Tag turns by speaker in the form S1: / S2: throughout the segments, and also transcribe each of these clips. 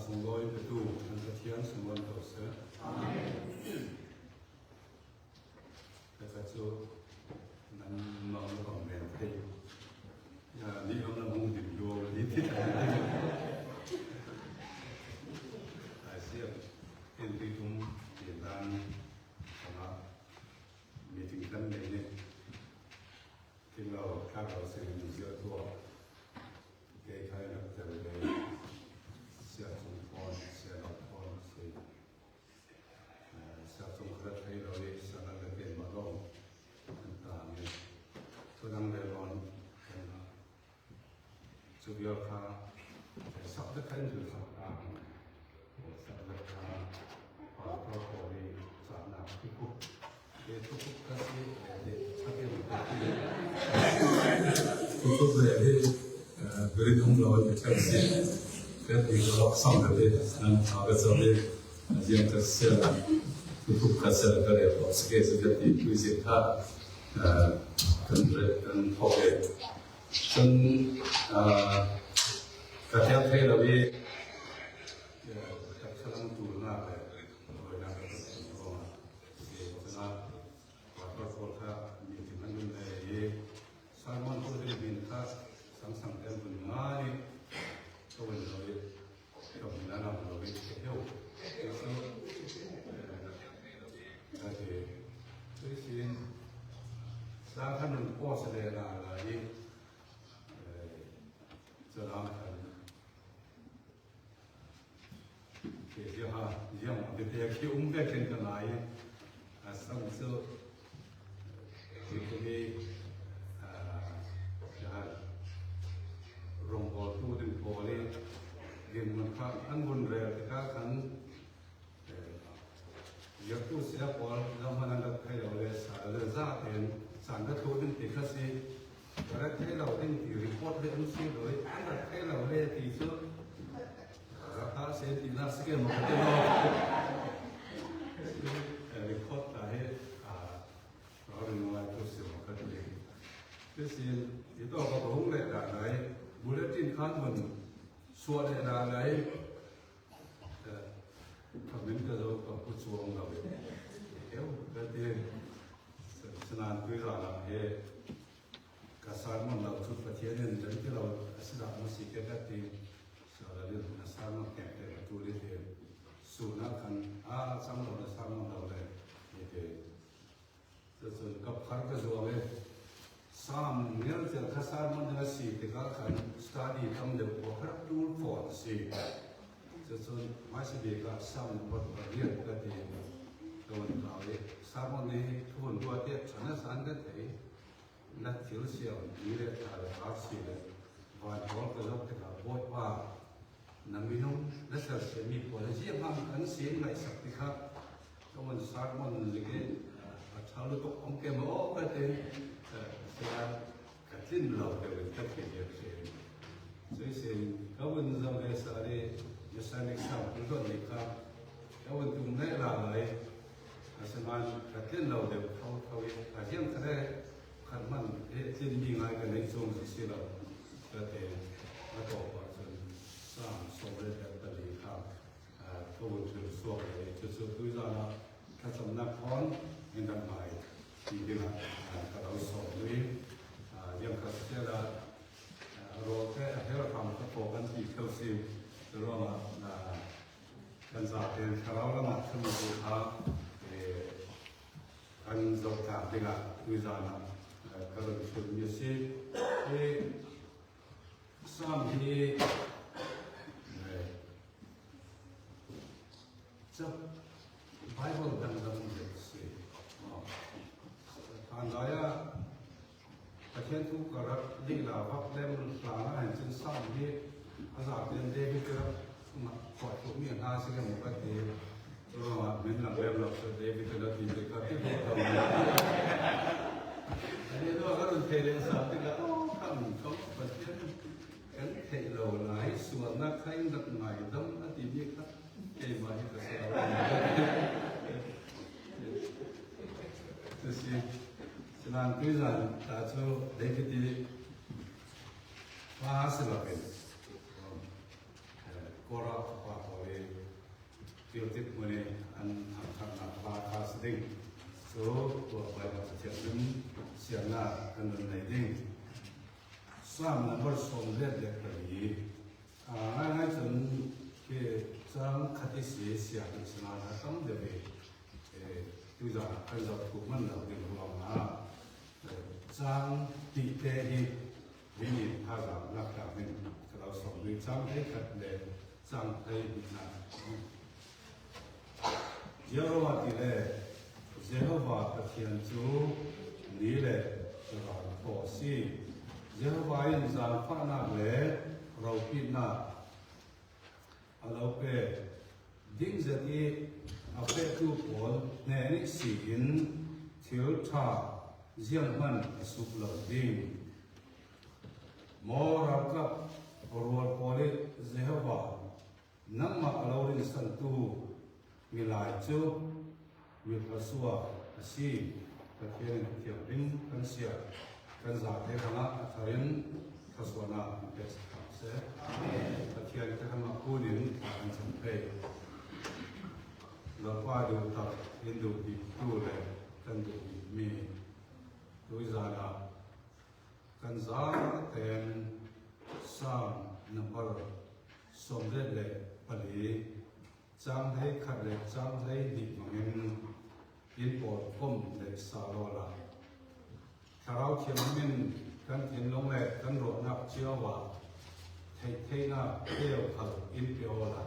S1: sung loi ke tu an ka thian sung wan to se amen ka chu nan ma lo kom ben te ya ni lo na mong dim yo ni ti ta ai sia en ti tum ti dan na mi ti kan ne ne ti lo ka lo se ni jo to ke kai na ta le sia tum pon sia lo pon se sia tum kra thai lo le sa na le ke ma lo ta ni to dang le lon so wir ka sa de kan du sa ta sa de ka pa pro ko ni sa na ki ku ke to ku ka si de sa ke ni ta ku ku le he very dum lo ke ta si ke ti lo sa na de san ta ga so de jian ta se la ku ka se la ka le ko se ke se de ti ku si ta kan re kan ho keซึ่งกระเทียมไทยเราเองจากฉลองตูนมาเลยโดยนำไปสู่ตัวเสียชนะวัดพระโพธิ์ครับมีที่มันเป็นอะไรสามวันผู้ที่บินครับสังเต็มบุญมาลีก็เป็นเราเองก็มีน้ำเราเองเที่ยวแล้วก็ได้ที่สิ่งสร้างขนมพ่อเสด็จอะไรจะทำกันเกี่ยวกับยังเป็นเด็กที่เด็กกันไหนสังเกตที่มีโรงพยาบาลตู้ดินโพลีเรียนมันข้างอันบนเรือที่ข้างยกตู้เสียพอแล้วมันนั่งให้เราเลยสารเลยซาเป็นสารกระตุ้นติดข้าศึกแต่ละให้เราเป็นที่รีพอร์ตเรื่องสิ่งเลยให้เราเรียนที่สุดราคาเสียที่น่าสเกลมันก็จะรีพอร์ตให้เราเรียนว่าตัวเสียมันก็จะดีคือสิ่งที่ต้องกระตุ้นเลยอะไรบุลเลตินขั้นบนส่วนอะไรคำนี้ก็จะต้องพูดส่วนเราเดี๋ยวก็จะสนานคุยกันนะกษัตริย์มันเราทุกประเทศเนี่ยจนที่เราศึกษามุสิกกันที่สารเรื่องกษัตริย์มันแก่แต่ตัวเรื่องสุนัขกันสังเราสังเราเลยเนี่ยจะส่วนกับขันก็จะว่าเลยสามเนี่ยจะกษัตริย์มันจะสิ่งที่เขาขันสตาร์ดี้ทำเดี๋ยวพอครับดูฟอร์สิ่งจะส่วนไม่ใช่เด็กก็สามบทเรียนก็ดีตัวเราเลยสามวันนี้ทุกคนตัวเทียบชนะสันก็ได้นักศิลป์เสียวนี่เลยอาร์ตศิลป์วันก่อนก็เราจะกล่าวว่านักวินงและเสถียรมีผลเยี่ยมอันเสียงในสักทีครับก็มันสร้างมันเลยชาวลูกองค์เกมโอ้ก็เป็นเสียกระทิ้นเราเดี๋ยวจะเปลี่ยนเยอะเสียงซึ่งก็วันจะไม่สารีจะสร้างอีกสามคนอีกครับก็วันตรงนี้เราเลยสมานกระทิ้นเราเดี๋ยวเขากระเทียมทะเลขันมันที่มีงานกันในช่วงที่เราก็เต็มมาต่อว่าจนสร้างสมเด็จพระลีครับตัวจุดส่วนเลยจุดส่วนคือเราถ้าสำนักพรเห็นดังไหนที่เดียวกับเราสอนด้วยยังกับเจ้าเราแค่ให้เราทำก็พอกันที่เขาซิลเรากันสาเป็นเราละมาขึ้นมาดูครับกันจบจากที่เราวิจารณ์ก็เราจะมีสิ่งที่สามที่จะไบเบิลดังๆเลยสิทางใดประเทศทุกรัฐดีลาพักเล่มหลังเห็นซึ่งสามที่ภาษาเป็นเดวิดครับมาขอทุกมีหาสิ่งที่มันก็ดีตัวมาเป็นหลังเล่มเราเดวิดเราดีเลยก็ที่พวกเราอันนี้ตัวก็เป็นเทเลสามที่เราทำเขาประเทศกันเทโลไหนส่วนนักใครนักไหนดำอดีตนี้ครับเกี่ยมาที่กษัตริย์ฉะนั้นคุยกันแต่ช่วงเด็กที่ว่าสิบเป็นก็รับว่า เดียวติดมือเนี่ยอันทำหนักบาคาสดิ้งโซ่ตัวไปกับเสียงนั้นเสียงหน้ากันในดิ้งสร้างนั้นก็สมเด็จเด็กแบบนี้ง่ายๆจนคือจังคัดเสียเสียงสนาต้องเดี๋ยวดูจากการจับถูกมันเราเดี๋ยวเราจังตีเตะวิญญาณภาษาหลักการหนึ่งเราสอนด้วยจังให้ขัดเด่นจังให้ดีนะเยอะว่าที่เลยเจ้าว่าประเทศจูนี่เลยเราขอสิเจ้าว่าอินจังฟ้าหน้าเลยเราพิจารณาเราไปดิ้งจะที่เอาไปทุกคนในนี้สิ่งที่เราเยี่ยมมันสุขเราดิ้งมอเรากับรัวพอเลยเจ้าว่านั่งมาเราเรียนสันตุมีหลายจุดมีภาษาสีประเทศเที่ยวบินกันเสียกันจากเทศนาทารินภาษาหน้าเป็นสถานเสด็จประเทศที่ทำมาคู่นี้การสัมเพย์เราว่าดูตัดเห็นดูดีดูเลยกันดูดีมีดูจาระกันจากเต็มสามนับวันสมเด็จเลยปลีจังให้ขัดเลยจังให้ดิบมันยินปวดก้มเลยสารวะถ้าเราเขียนมันกันเขียนลงเลยกันรวดนับเชื่อว่าเทน่าเที่ยวขัดอินเปียวละ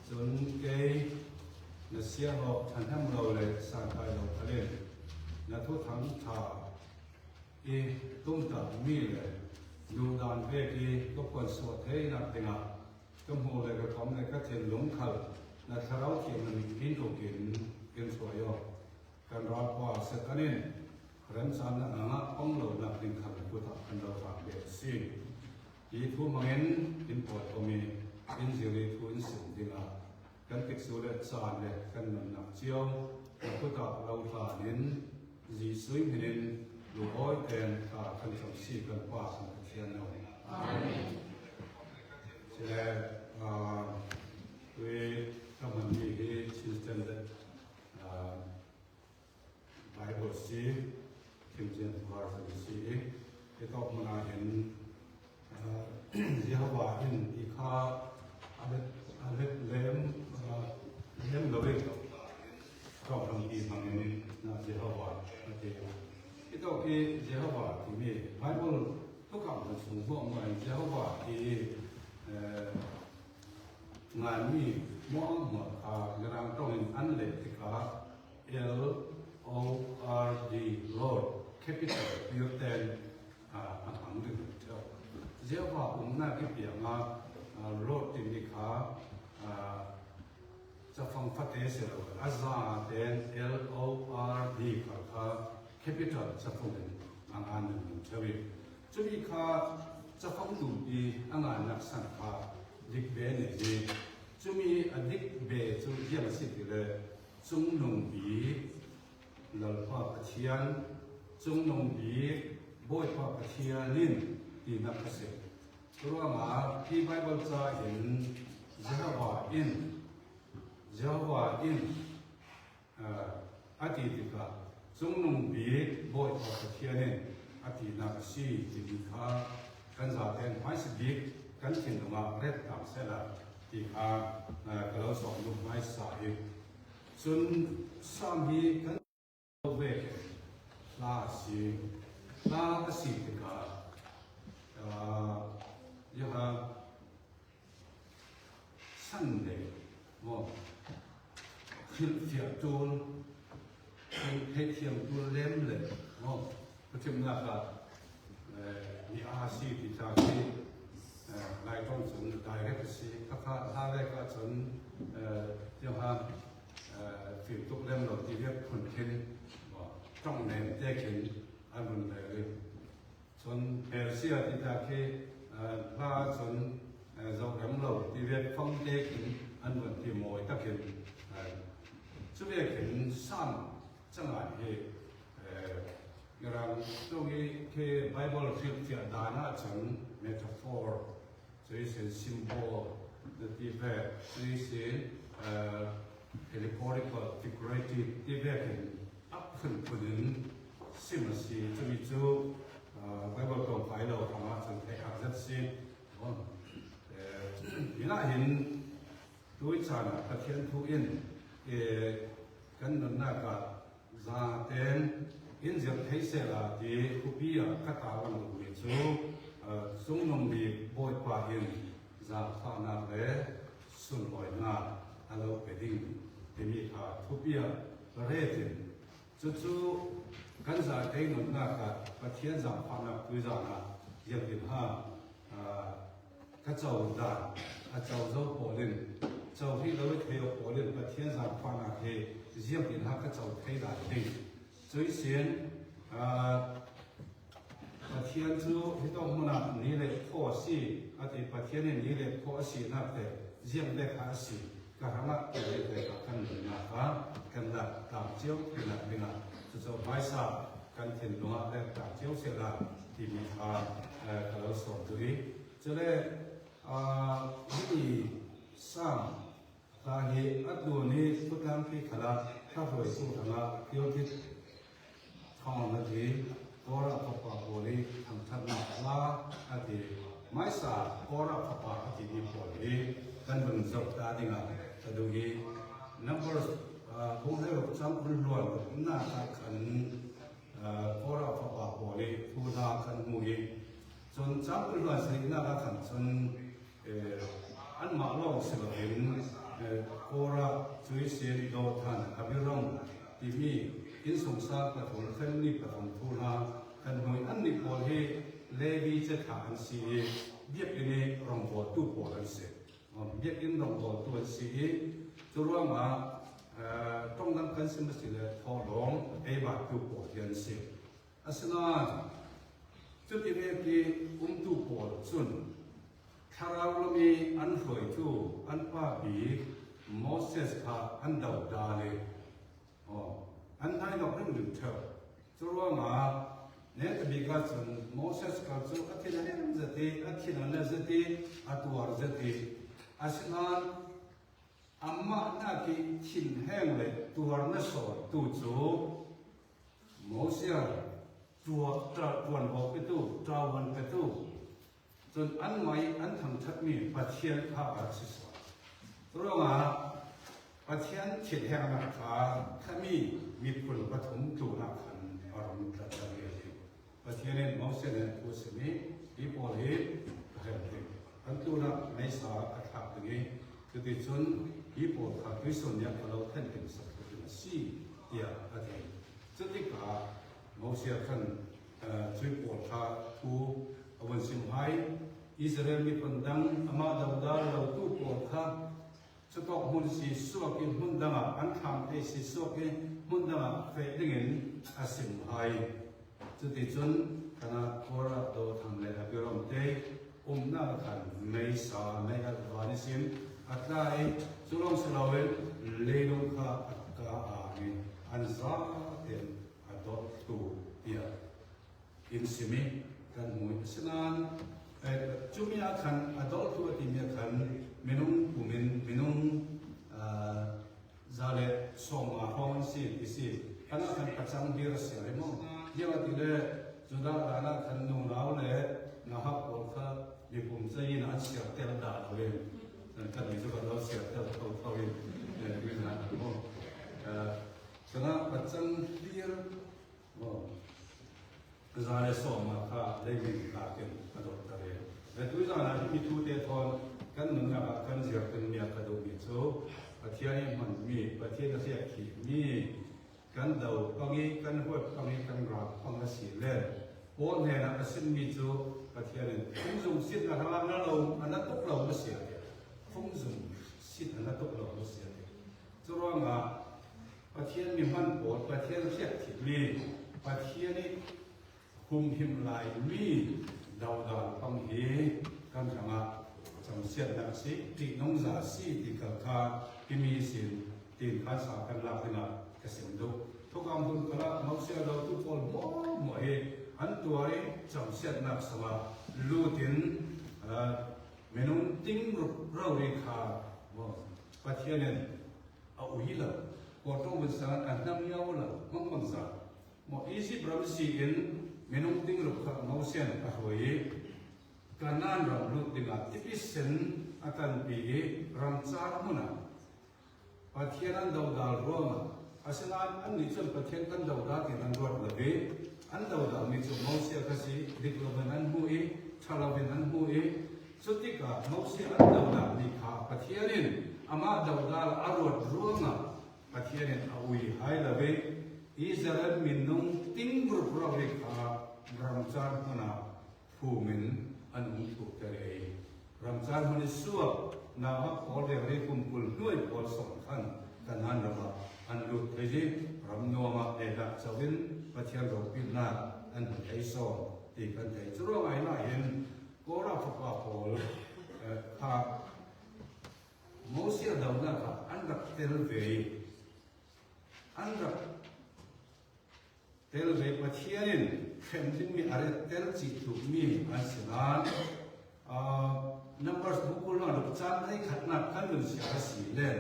S1: จนเกยนัเสียเราทันทำเราเลยสร้างไปเราเล่นนัทุทั้งชาตุ้มตัดมีเลยดูดานเวกีก็ควรสวดเทน่าเป็นอ่ะก็โมเลยก็ทำเลยก็เทียนหลงขัดนัถ้าเราเขียนมันกินโอกินสวยอ่ะการรับว่าเสร็จกันนี่เริ่มสร้างนั่นนะองเราหนักดึงขัดพุทธกันเราฝากเด็กสิ่งที่ทุ่มเงินอินพอร์ตก็มีอินสิริทุนสิ่งที่ละกันติดสุดเลยสารเลยกันหนักเชี่ยวพุทธเราฝากเงินจีสุยเงินดูอ้อยแทนฝากกันสมศรีกันกว่าสังเกตเอาเช่เวทำมันมีที่ชื่อเช่นเด็ดไบเบิลซีคิมเจนพาร์ทซีที่ต้องมาเห็นเยาว่าเห็นอีกข้าอะไรเล่มเลยก็ทำอีกทางนี้นะเยาว่าที่ต้องเยาว่าที่มีไบเบิลทุกคำมันสูงพวกมันเยาว่าที่งานมีมองหมดกำลังต้องอันเล็กที่ก็ LORD Lord Capital เยอะแต่อันหังดึงเจ้าเจ้าว่าผมน่าคิดอย่างว่า Lord ที่มีขาจะฟังฟัดเสียแล้วอาจารย์เป็น LORD ก็ Capital จะฟังเป็นอันหนึ่งเจ้าจะมีขาจะฟังดูดีอันนั้นนักสังฆาดิกเบนเนี่ยจะมีอดิกเบจะเยี่ยมสิ่งเลยจงนงบีหลังพ่อปะเทียนจงนงบีบ่อยพ่อปะเทียนนินที่นักเกษตรเพราะว่ามาที่ไบเบิลจะเห็นเจ้าว่าอินอดีตก็จงนงบีบ่อยพ่อปะเทียนนินอดีตนักสีที่มีค่ากันจะเป็นไม่สิบิกกันเขียนออกมาเร็ดตามเสละที่เราสอนลูกไม้สายส่วนสามีกันเวกลาสีที่ก็ยังสันเดย์ว่าคิดเสียจูนให้เทียมจูนเล่มเลยว่าประชุมนักการมีอาชีพที่จะที่นายต้องสนใจเรื่องสิ่งถ้าได้ก็สนยังฟิลตุกเล่มเราที่เรียกคนเข็นว่าต้องเน้นแยกเข็นอันนั้นเลยส่วนเอเชียที่จะที่ถ้าสนเราเล่มเราที่เรียกฟังแยกเข็นอันนั้นที่มวยตะเข็นช่วยเข็นสั้นจังหวะที่Yang tu ke Bible filter dana cang metaphor, jadi symbol, jadi jadi political figurative ที่เรียกเป็นอัพขึ้นคนนึงซิมซีจะมีจูไปบอกตรงไปเราทำมาจนไปหักจัดซีมีน่าเห็นด้วยจานะประเทศทุกอินกันนั่นน่าก็ซาเต็นอินเดียไทยเสลาที่คุปีอ่ะก็ตาวันดูมีจูส่งนมบีบอยกว่าอินซาฟานาเล่สุนลอยนาฮัลโหลเปดิ้งที่มีข่าวทุกปีอ่ะเรียกจู่ๆกันซาเต็นนั่นน่าก็ประเทศซาฟานาคุยซานะยังเป็นห้าก็เจ้าด่านเจ้าโปลินเจ้าที่เราเที่ยวโปลินประเทศซาฟานาเฮยังเป็นห้าก็เจ้าไทยด่านเอง最先ประเทศจูที่ต้องมันนี่เลยข้อสี่อาทิตย์ประเทศนี้นี่เลยข้อสี่นับแต่ยังได้ข้อสี่ก็ทำให้เกิดเป็นกันหนึ่งนะครับกันละตามเจ้าเป็นละเป็นละจะไม่ทราบกันเห็นตัวและตามเจ้าเสียละที่มีการเราสอนตัวนี้จะได้ที่สร้างสาเหตุอันตัวนี้ทุกการที่ขลังถ้าเราสู้ทางเกี่ยวกับทองนาทีก็รับพระบริทางทัศนะลาอาทิไม่สาก็รับพระอาทิตย์บริกันเป็นสัปดาห์นี้จะดูที่นับว่าคงให้จำเป็นรวมน่าจะขันก็รับพระบริผู้ทาขันมุยจนจำเป็นรวมสิ่งน่าจะขันจนอันมาลองสิ่งเห็นก็รับช่วยเสียดีโดทันอภิรมที่มีอินสงสารประทงขันนิประทงทูนาขันหอยอันนิพอลให้เลวีจะถามสีเบียบอินรองบอตู้ปอลันเสเบียบอินรองบอตัวสีตัวว่ามาต้องนำกันสิ่งสิ่งเลยทอลงบาตู้ปอยันเสอาสนะจุดที่เรียกที่ตู้ปอจุนคาราลมีอันหอยทูอันป้าบีโมเสสค่ะอันดาวดาเลอันนั้นเราเรื่องหนึ่งเถอะจุดว่ามาเนี่ยจะมีการส่งโมเสสกับจุดอาทิตย์นั้นจะตีอาทิตย์นั้นจะตีอาตัวจะตีอาศัยนั้นอามาหน้าที่ทิ้งแห้งเลยตัวนั้นสอนตัวจูโมเสสตัวตราวันบอกไปตัวตราวันไปตัวจนอันใหม่อันทำทัดมีปะเทียนข้าอาศิสวะจุดว่ามาปะเทียนเขียนแห่งนักข่าถ้ามีผลปฐมตัวนักขันอารมณ์กระจายอยู่ปะเทียนเนี่ยมองเส้นเนี่ยผู้สิ่งนี้ที่พอเห็นเห็นอันตัวนักไม่สาอัตถะตรงนี้คือที่จนที่พอขัดวิสุทธิ์เนี่ยเราท่านเป็นสักคนสี่เดียอาทิตย์จุดที่กามองเสียขันช่วยปวดขาทูอวันสิมไฮอิสราเอลมีคนดังอามาดาวดาเราตู้ปวดขาสตอกหุ่นสีสวกินหุ่นดังอันทำให้สีสวกินหุ่นดังเฟดดิ้งอาสิมไฮจุดที่จนขณะโคราโดทำเลยอภิรมเตน่าขันไม่สาไม่อัดวานิสิมอัตราสุลงสลาเวลเลลงข้าอัตตาอามิอันซาเต็มอัตตูเดียอินสิมิกันมวยสนานจุมีอาคันอัตตูที่มีอาคันมินุงกุมินมินุงซาเลสองอาฮอนซีอิสิขณะคันปัจจังเดียร์เสียเลยมั้งเยาวติเลจุดาลานาคันนุ่งเราเลยนะฮับโอค่ามีผมจะยินอันเสียเตลดาเอาเองกันมีจุดเราเสียเตลเขาเองดูนะมั้งขณะปัจจังเดียร์ซาเลสองอาค่ะได้ยินการเกิดกระโดดกระเดงแต่ตัวจานะที่มีทูเตทอนกันหนึ่งนะกันเสียเป็นเมียกระดูกมีโซ่ประเทศนี้มันมีประเทศเสียขีมีกันเดาปังนี้กันหัวปังนี้กันรักปังละสีเล่โอ้เนี่ยนะสิ่งมีโซ่ประเทศนี้ฟุ้งซุ่มสิ่งอะไรนั่นเราอันนั้นตกเราไม่เสียฟุ้งซุ่มสิ่งอันนั้นตกเราไม่เสียจุดว่ามาประเทศนี้มันปวดประเทศเสียขีมีประเทศนี้คุมหิมลายมีดาวดาวปังเฮกันจังจำเสียดังสิที่น้องจ่าสิที่กับข้าที่มีสิ่งที่ภาษากันลักษณะเกษตรดุทุกคำพูดกล่าวน้องเสียเราทุกคนบ่หมดอันตัวนี้จำเสียนักสมาลูตินเมนุนติ้งเราเรียกว่า ประเทศเนี่ยเอาหิละก็ต้องเป็นสารอันน้ำยาวละมั่งบางสารหมออีสิบรำสีเอ็นเมนูติ้งรูปเขาเสียนอะหวยการนั่นรำรูปติ้งอ่ะที่พิเศษอาการปีรำจาร์มุนะประเทศนั้นดาวดาลรวมอาศัยอันนี้จนประเทศกันดาวดาลที่นั่นรวดเลยอันดาวดาลมีจุดมอเสียก็สิดิกลบันนั้นหูอีชาลาเวนนั้นหูอีสุดที่ก็มอเสียอันดาวดาลนี่ข้าประเทศนี้อามาดาวดาลอารวดรวมประเทศนี้เอาไว้ให้ละเวอิสราเอลมินนุ่งติ้งรูปเราเรียกข้ารำจาร์มุนะผู้มินอันมุตุกเตะรำจาร์มันสวบนาว่าพอเรียกเรียกคุมคุลด้วยพอสำคัญกันนั้นละว่าอันลุดไปจีรำนัวมาเอดักสวินประเทศเราพิจารณาอันไอโซตีกันใจจุดว่าไงน่าเห็นก็รับฟังพอลข้ามอเสียดาวน์ข้าอันดับเทลเวอันดับเทลเวประเทศนี้เข้มที่มีอะไรเทลจิตถูกมีอันสนานนับวันบุคคลนั้นลูกจ้างให้ขัดนักกันเป็นเสียสีเล่น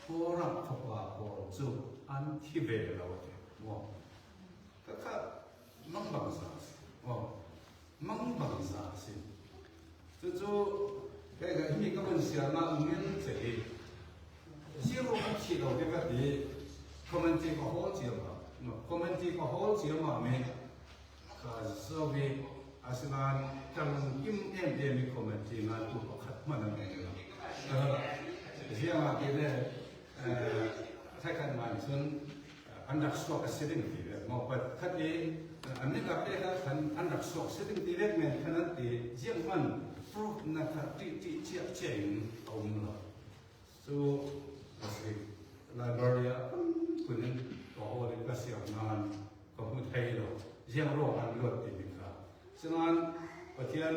S1: ก็รับฟังพอจุดอันที่เวเราเองว่าก็มั่งบังซาสิว่ามั่งบังซาสิจู่ๆแค่ก็มีก็เป็นเสียงนั้นเหมือนเสียเสียงเราคิดเราเด็กก็ดีคอมเมนต์ก็โหดเสียมาคอมเมนต์ก็โหดเสียมาไหมก็สวีอาศัยจังกิมเอ็มเดมีคอมเมนต์งานถูกขัดมันอะไรอย่างเงี้ยเสียมาที่เนี่ยใช้การงานส่วนอันดับสองเซตติ้งที่เรียกมาปัดขัดเองอันนี้กับเอกสารอันดับสองเซตติ้งที่เรียกเนี่ยขนาดที่เยี่ยมมันพรูฟนะครับที่เชี่ยวชาญเอาหมดละ so ไลบรารีคุณนั่นก็เอาเรื่องเสียงานก็พูดไทยเราเยี่ยมโลกอันเลิศที่มีค่าฉะนั้นประเทศ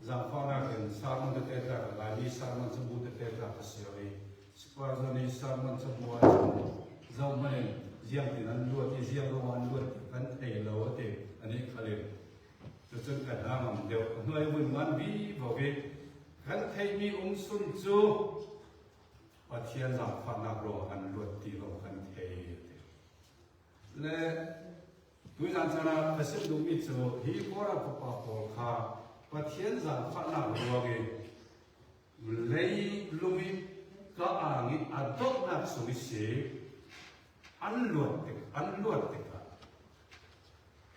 S1: จำฟังกันสามมันจะเกิดอะไรนี่สามมันจะบูดเกิดอะไรเสียเลยสปาร์ตนี่สามมันจะบัวจำมันเยี่ยมที่นั้นล้วนที่เยี่ยมโลกอันล้วนกันไทยเราเองอันนี้เขาเรียกจะจนกันน้ำเดียวเมื่อวันวันบีบอกว่ากันไทยมีองค์สุนทรประเทศจำฟังนักโลกอันล้วนที่เรากันไทยและด้วยนั้นจะนะประสิทธิ์ดูมิตรฮีโร่พปะพอข้าประเทศจำฟังนักโลกเลยลุมิก็อ่างนี้อัดดอกนักสุวิเศษอันล้วนติด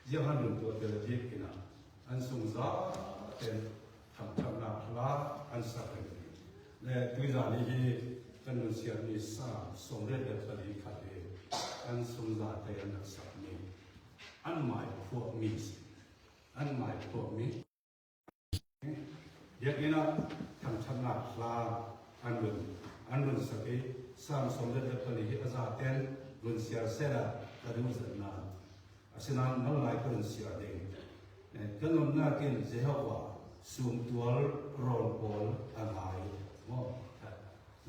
S1: เจ้าหันลุนตัวเดียวที่กินอันสงสารเป็นทำนักลาอันสักเลยและด้วยนั้นที่กันนุเสียมีสาสมเด็จเดชพระดิขัดเองอันสงสารแต่อันนักสักนี้อันหมายพวกมีอันหมายพวกมีเด็กนี่นะทำนักลาอันลุนสักที่สามสมเด็จเดชพระดิอาจารย์เต้นลุนเสียเสด็จกระดูกสันนาฉะนั้นเราหลายคนเสียเองกันนุ่นน่ากินเจ้าว่าสุ่มตัวรอนบอลอันหายว่า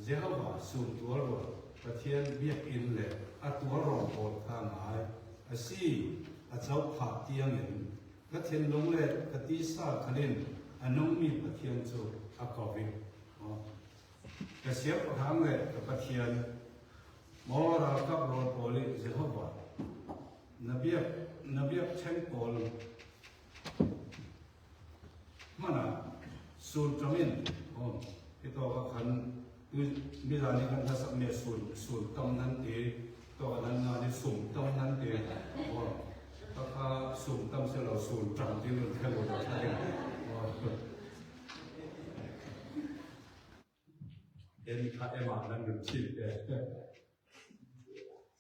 S1: เจ้าว่าสุ่มตัวรอนประเทศเบียกอินเลยอันตัวรอนบอลข้างหายอาศัยอาเจ้าผักเตียงเห็นก็เทียนลงเลยกติสาขลินอันน้องมีประเทศจูอากาวิก็เสียประทังเลยกับประเทศมอรากับรอนบอลเจ้าว่านับเบียบเช่นกอลมันสูตรจมินที่ตัวกันมีอะไรกันถ้าสมัยสูตรต้มนั้นเองตัวนั้นนี่สุ่มต้มนั้นเองถ้าสุ่มต้มเสร็จแล้วสูตรจำที่มันแค่หมดใช่ไหมเอ็นคาเอมานั่นเป็นชิ้นเอง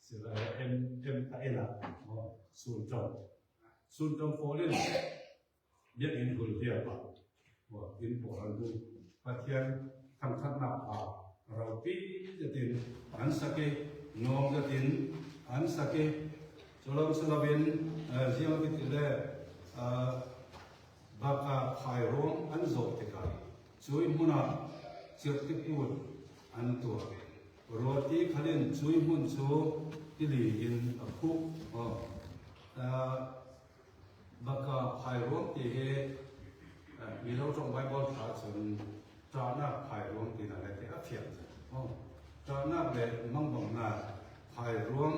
S1: เสร็จแล้วเอ็นคาเอล่าสูตรจำโฟลินเบียดอินกุลเทียบว่าอินโฟลันดูประเทศทำขัดหนักเราปีจะตินอันสักนองจะตินอันสักโจลสลาวินเจียงติดเลยบากาไพโรงอันโจติกาช่วยมุนาเชื่อติพูดอันตัวโรตีขลินช่วยมุนชูที่ลีอินคุกบากาไพโรงที่มีเราจงไว้บนขาจนจานาไพโรงที่นั่นแหละที่อาเทียน จอนักเล่มังบังนาภายรวม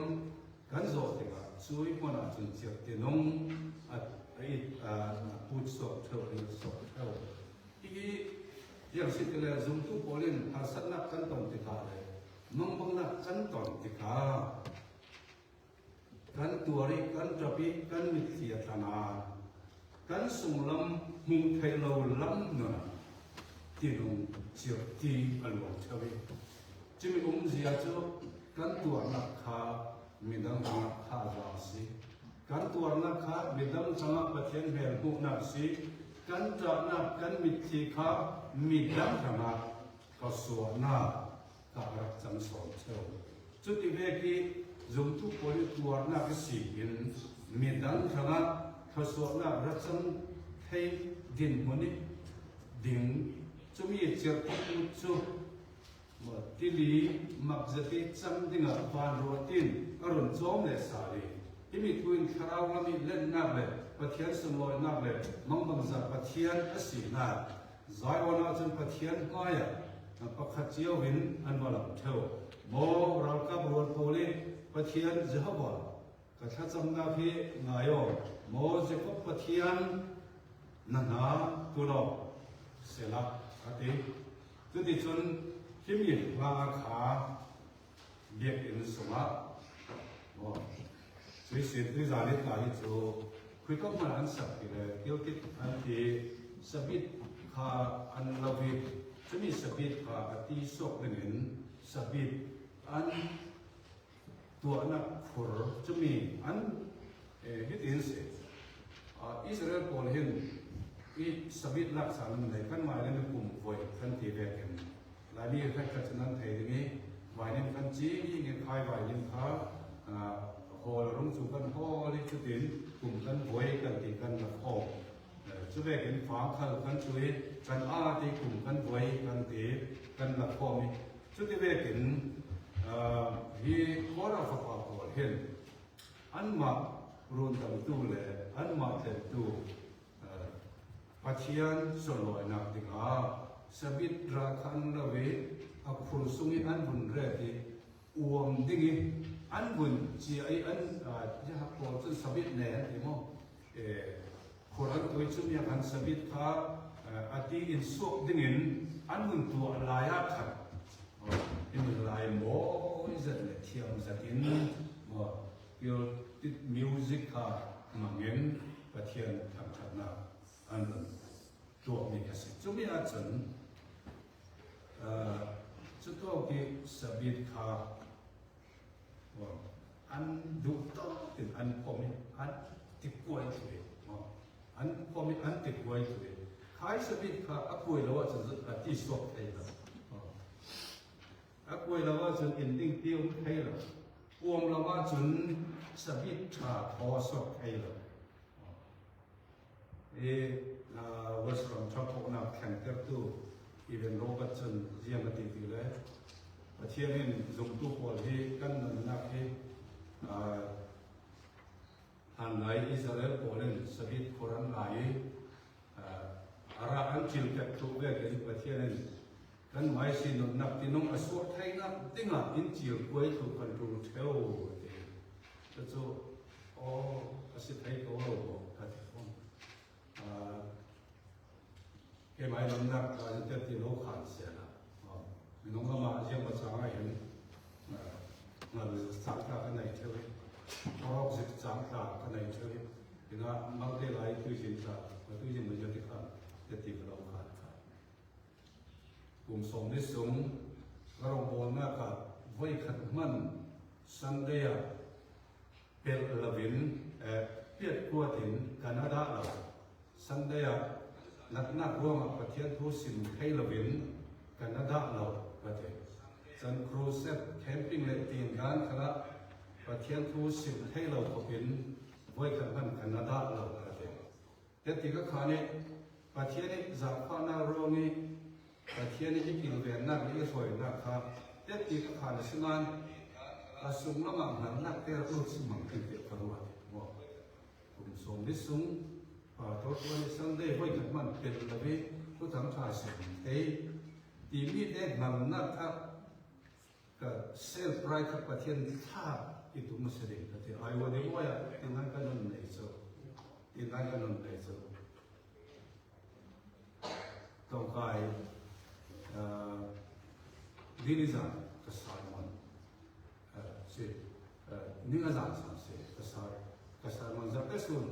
S1: กันโจติกาช่วยคนอาจจะเจ็บที่น้องพูดสดเท่าสดเท่าอีอย่างสิ่งที่เราจุ่มทุกคนเล่นภาษานักกันตอนติกาเลยมังบังนักกันตอนติกากันตัวริกันจับปีกันมิเสียธนากันส่งลำมุงไทยเราลำนั่นที่น้องเจ็บที่อันหลงเท่านี้จะมีองค์เสียเจ้ากันตัวนักขามีดังนักขาจาสีกันตัวนักขามีดังจังประเทศเฮลบุนักสีกันจับนักกันมิตรขามีดังจังก็ส่วนนักกับรักจังสอนเท่าจุดที่เวกีจุ่มทุกคนตัวนักสีอินมีดังจังก็ส่วนนักรักจังให้ดินมันนี่ดิ่งจะมีเจ้าที่จุที่ลีมักจะติดจำดิ่งฟานโรตินอรุณโจมเลสาลีที่มีทุนคราวมีเล่นนักเลยประเทศสมอยนักเลยมังบังจะประเทศอสีนาใจวันอาจจะประเทศง่ายประคัตเจียววินอันวันหลังเท่าโมเรากับรวนโพลีประเทศจะบ่กระชับจำนาพี่นายโมจะพบประเทศนันหาตัวเราเสลับอาทิตย์จุดที่จนที่มีราคาเบียดอินสมาสวยสุดที่จะได้การที่จะคุยกับมันอันสักทีเลยเกี่ยวกับอันที่สบิดขาอันเราวิจะมีสบิดขาที่สกหนึ่งสบิดอันตัวนักขุรจะมีอันฮิตอินเสอิสราเอลคนเห็นอีสบิดลักษณะไหนกันมาในกลุ่มไว้กันที่เวกันหลายนี้ท่านก็จะนั่งไทยตรงนี้วายนี้กันจียิ่งคายวายยิ่งขาโหลงสู่กันโหลิจุดินกลุ่มกันไว้กันตีกันละโหจะเวกันฝางเข้ากันช่วยกันอาที่กลุ่มกันไว้กันตีกันละโหมีจุดที่เวกันที่ขอเราฝากขอเห็นอันมารุนตั้งตู้เลยอันมาเต็มตู้ปัจจัยส่วนลอยนักดิ่งสบิดราคันละเวอักฟุสุงิอันบุญเรติอวมดิ่งอันบุญจีไออันจะหักพอจนสบิดเนี่ยที่มั้งคนอันตัวชุดนี้อันสบิดข้าอดีอินสุกดิ่งอันบุญตัวลายขัดอินลายโม่อิจเนี่ยเที่ยวสักินมั้งเกี่ยวติดมิวสิกข้ามังเงินประเทศทำขัดนาอันนั้นตัวมีแค่สิ่งจุดนี้อาจารย์จุดตัวที่สบิดข้าอันดูต่อถึงอันพอมีอันติดกวยช่วยอันพอมีอันติดกวยช่วยขายสบิดข้าอักวยแล้วว่าจะที่สอบให้เราอักวยแล้วว่าจะอินดิ้งเตี้ยวให้เราอวมแล้วว่าจะสบิดข้าพอสอบให้เราวัสดุชอบพวกนักแข่งเตะตู้อีเวนต์โรบัตสันเยี่ยมติดเลยประเทศนี้ส่งตู้พอที่กันนักที่อันไหนอิสราเอลพอเล่นสบิดโครันไหลอาราอันจิลกับตัวเวกิประเทศนี้กันไม่สินนับที่น้องอสวดไทยนับติ้งอ่ะอินจิลกวยถูกคอนโทรลเท่าแต่จะโอ้อสิไทยตัวเราคัดฟ้องแค่ไม่ลำนักการจะที่โลกขันเสียนะมีน้องก็มาเยี่ยมมาสาวเห็นมาสังกัดกันในเท่านี้เพราะศึกษากันในเท่านี้เห็นว่าบางทีหลายตัวสินค้าบางตัวยังไม่ยอมที่ขันจะตีกับเราขาดกลุ่มสมนิสงเราบอกว่ากับไว้ขัดมันสันเดียเป็นละวินเปียดกัวถิ่นแคนาดาเราสันเดียนักร่วมประเทศทุสินให้ละวินแคนาดาเราประเทศสันครูเซตแคมปิ้งเลตีนการคณะประเทศทุสินให้เราเป็นไว้ขัดมันแคนาดาเราประเทศแต่ที่ก็ขานี้ประเทศนี้จากพานาโรนี้ประเทศนี้ที่กินเวียนนักนี้สวยนะครับแต่ที่ก็ขานี้สิ่งนั้นสุ่มละมั่งนักแต่รู้สิ่งมันเป็นเด็กพลังว่าผมส่งดิสุ่มตัววันสันเดย์ไว้กับมันเป็นระเบียบผู้ทำชาสิ่งที่มีเด็กมันนักครับ ก็เซลไพรคับประเทศท่าอิตุมุสลิมก็ที่ไอ้วันนี้ว่าที่นั่นก็นั่นเลยโซ่ที่นั่นก็นั่นเลยโซ่ต้องการดีนิสัยก็สายมันเสียนี่ก็จะสั่งเสียก็สายมันจะเป็นส่วน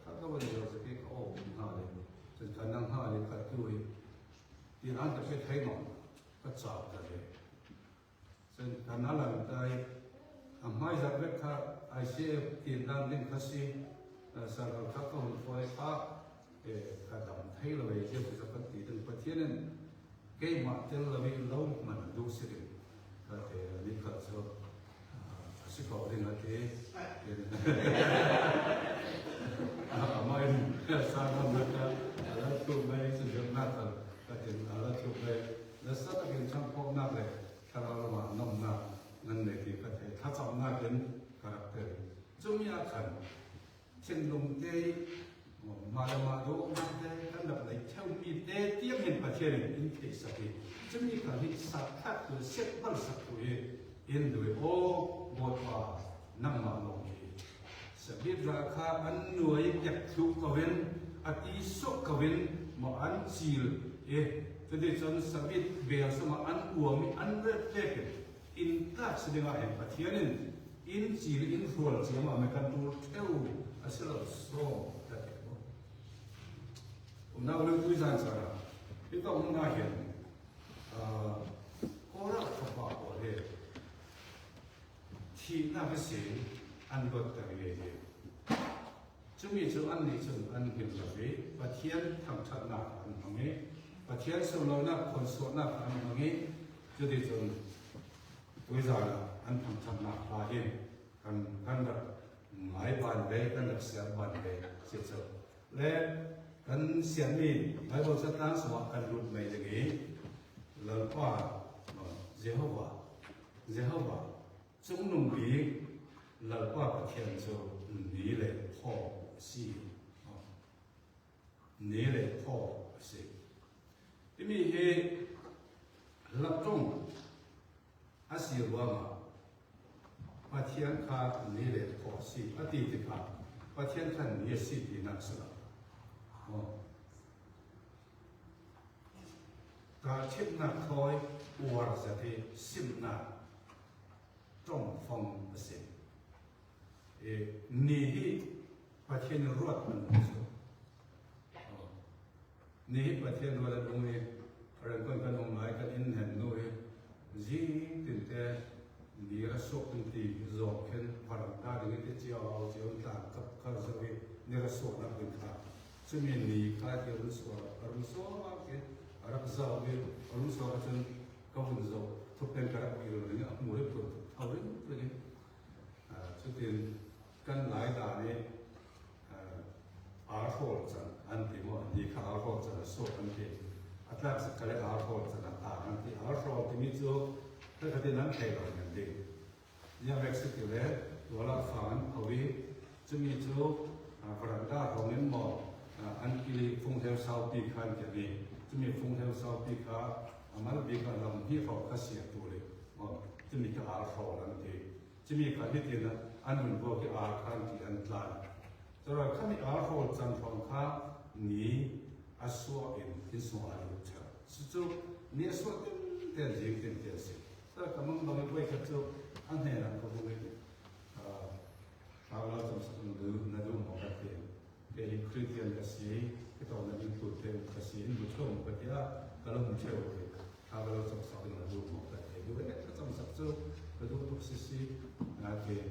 S1: ถ้าก็วันนี้เราจะไปโอ้หาเลยจนการนั่งหาเลยก็ด้วยที่นั่นจะเป็นไทยมันก็จับกันเลยซึ่งการนั้นเราได้ไม่จะเป็นแค่ไอ้เสียที่นั่นเล่นคัสซีสารพัดก็มันคอยพักการทำไทยเราเองจะเป็นตีถึงประเทศนั้นเกี่ยมาเจอเราไม่รู้มันดูสิก็แต่นี่ก็จะสิเขาเรื่องอะไรไม่สร้างมันก็แล้วทุกไม่สุดยอดนักก็ถึงแล้วทุกไม่แล้วสักเป็นช่างพกนักเลยถ้าเรามาน้องนักนั่นเลยที่ประเทศถ้าสองนักเป็นคาแรคเตอร์จะมีอาการเช่นลงเตยมาดูมาเตยกันแบบไหนเช่ามีเตยเทียบเห็นประเทศอินเทสสักทีจะมีการที่สักทักคือเช็ดบัลสักตัวเองด้วยโอ้บทว่านั่งมาลงที่สบิดราคาอันหน่วยยักษ์ทุกกวินอติสุกวินมาอันซีลจะได้จนสบิดเบียร์สมาอันกัวมีอันเล็กเล็กอินทักแสดงว่าเห็นประเทศนั้นอินซีลอินฟลูเอนซ์มาไม่กันตัวเท่าอาศัยเราโซ่แต่ผมน่ารู้ด้วยซ้ำสิครับที่ต้องน่าเห็นโคราชเขาบอกว่าที่น่าเป็นสิ่งอันก็แต่เรื่องจะมีจุดอันนี้จุดอันเห็นแบบนี้ประเทศทำชัดหนักอันนี้ประเทศส่วนเราหนักคนส่วนหนักอันนี้จะได้จนวิจารณ์อันทำชัดหนักมาเห็นกันแบบหมายบันเดกันแบบเสียบันเดเสียจบและกันเสียนี้หมายว่าจะตั้งสมัครกันรุ่นใหม่อย่างนี้เราก็เจ้าว่าจงนุ่มบีเราก็ประเทศจะนี่เลยพ่อสินี่เลยพ่อสิที่มีเหตุรับจงอาศัยว่าประเทศข้านี่เลยพ่อสิอดีตข้าประเทศข้านี่สิที่นักสละการเช็ดนักถอยอวดจะที่สิบนักจงฟังเสียงนี่ที่ประเทศรวดมันสุดนี่ประเทศรวดตรงนี้เราคนกันองค์หลายกันอินเห็นด้วยจีติดแต่นี่ระสกตีจบเห็นพลังตาดึงที่เจ้าตากับข้าศึกนี่ระสกนักเป็นข้าจะมีนี่ข้าที่รุ่งสว่างว่าเกิดรักษาไว้รุ่งสว่างจนก็รุ่งสว่างทุกเป็นกระดับอยู่เลยเนี่ยมือเปิดเอาเรื่องตัวนี้สุดที่กันหลายด่านนี้อาร์โฟลจันอันที่ว่านี่ข้าอาร์โฟลจันโซ่อันที่อัตราสกัดอาร์โฟลจันอันที่อาร์โฟลที่มีจูถ้าที่นั้นใครเราอย่างดีเนี่ยเม็กซิโกเลยตัวละฝั่งเอาไว้จะมีจูฝรั่งด้าของเงินหมออันที่ฟงเทลซาวปีคันจะมีจะมีฟงเทลซาวปีคามันปีคันเราที่เขาคัดเสียตัวเลยจะมีกับอาร์โฟลอันที่จะมีการที่นะอันนั้นพวกที่อาร์คันที่อันตรายแต่เราข้ามีอาร์โฟลจันทร์ของข้านี้อาศัยอินสวารุชาสุดๆเนี่ยส่วนเดียวจริงเดียวสิแต่ก็มันบางทีก็จะอันนี้นะก็พูดเลยเราจะสังเกตนั่นดูมองกันเองเป็นคริสเตียนก็สิที่ตอนนั้นยังตัวเต็มก็สิบุตรของปฏิญาก็เราไม่เชื่อเลยเราจะสังเกตนั่นดูมองกันเองด้วยก็ต้องสังเกตก็ดูทุกสิ่งนะเป็น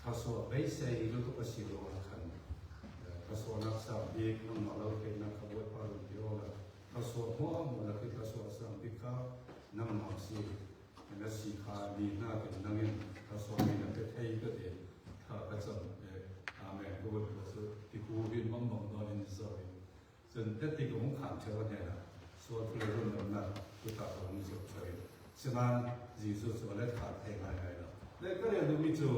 S1: ข้าศึกไม่ใช่รู้ทุกสิ่งโลกขันข้าศึกนักสัมผัสน้องเราเป็นนักขบวนพารุเดียวละข้าศึกหัวมันละคือข้าศึกสัมผัสข้าน้ำมันสินักสิขาดีน่าเป็นนักเรียนข้าศึกมีนักเตะก็เด่นข้าพเจ้าอาเมนก็เป็นข้าศึกที่คู่บินมั่งมั่งตอนนี้สวยส่วนเด็กที่ผมขันเชื่อเนี่ยนะส่วนที่รุ่นนั้นคือตาของนิสสวยฉะนั้นจีสุสวันเล็กขาดเองอะไรแล้วแล้วก็เรียนรู้มิจู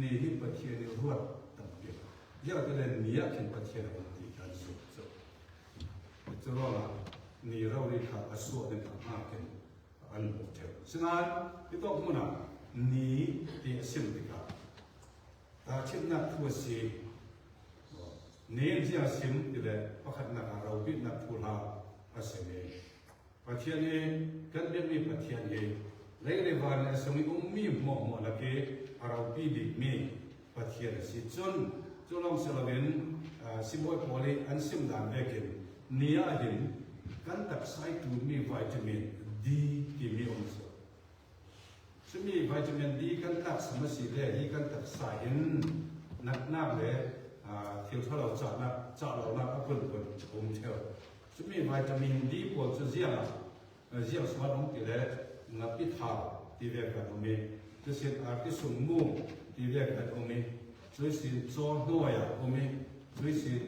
S1: นี่ที่ประเทศนี้รวดตั้งเยอะอยากจะเรียนนี้ขึ้นประเทศเราที่การสุดจะรอละ นี่เราเรียกว่าส่วนหนึ่งของมากเป็นอันหมดเท่าฉะนั้นที่ต้องมุ่งนะนี่ที่สิ่งที่กับถ้าเช่นนั้นทั่วสินี่ที่สิ่งที่เลยพระขันนักเราบิดนักทุลาอาศัยประเทศนี้กันเรียกมีประเทศนี้เรื่องวันนี้สมัยมีหม้อละเกเราบิดมีประเทศสิจนลองเสลวินสิบวันพอเลยอันสิมดานเด็กนี่อาหินกันตักใส่ตัวมีวิตามินดีที่มีองศาซึ่งมีวิตามินดีกันตักสมัยสิเล่ที่กันตักใส่นักเลยเที่ยวถ้าเราจัดเรานักก็คนองเที่ยวซึ่งมีวิตามินดีพวกจะเสียสมัยนั้นที่เลยนับพิธาที่เรียกกันตรงนี้จะเสียที่สมมุติที่เรียกกันตรงนี้ด้วยสิ่งโซ่ด้วยผมมีด้วยสิ่ง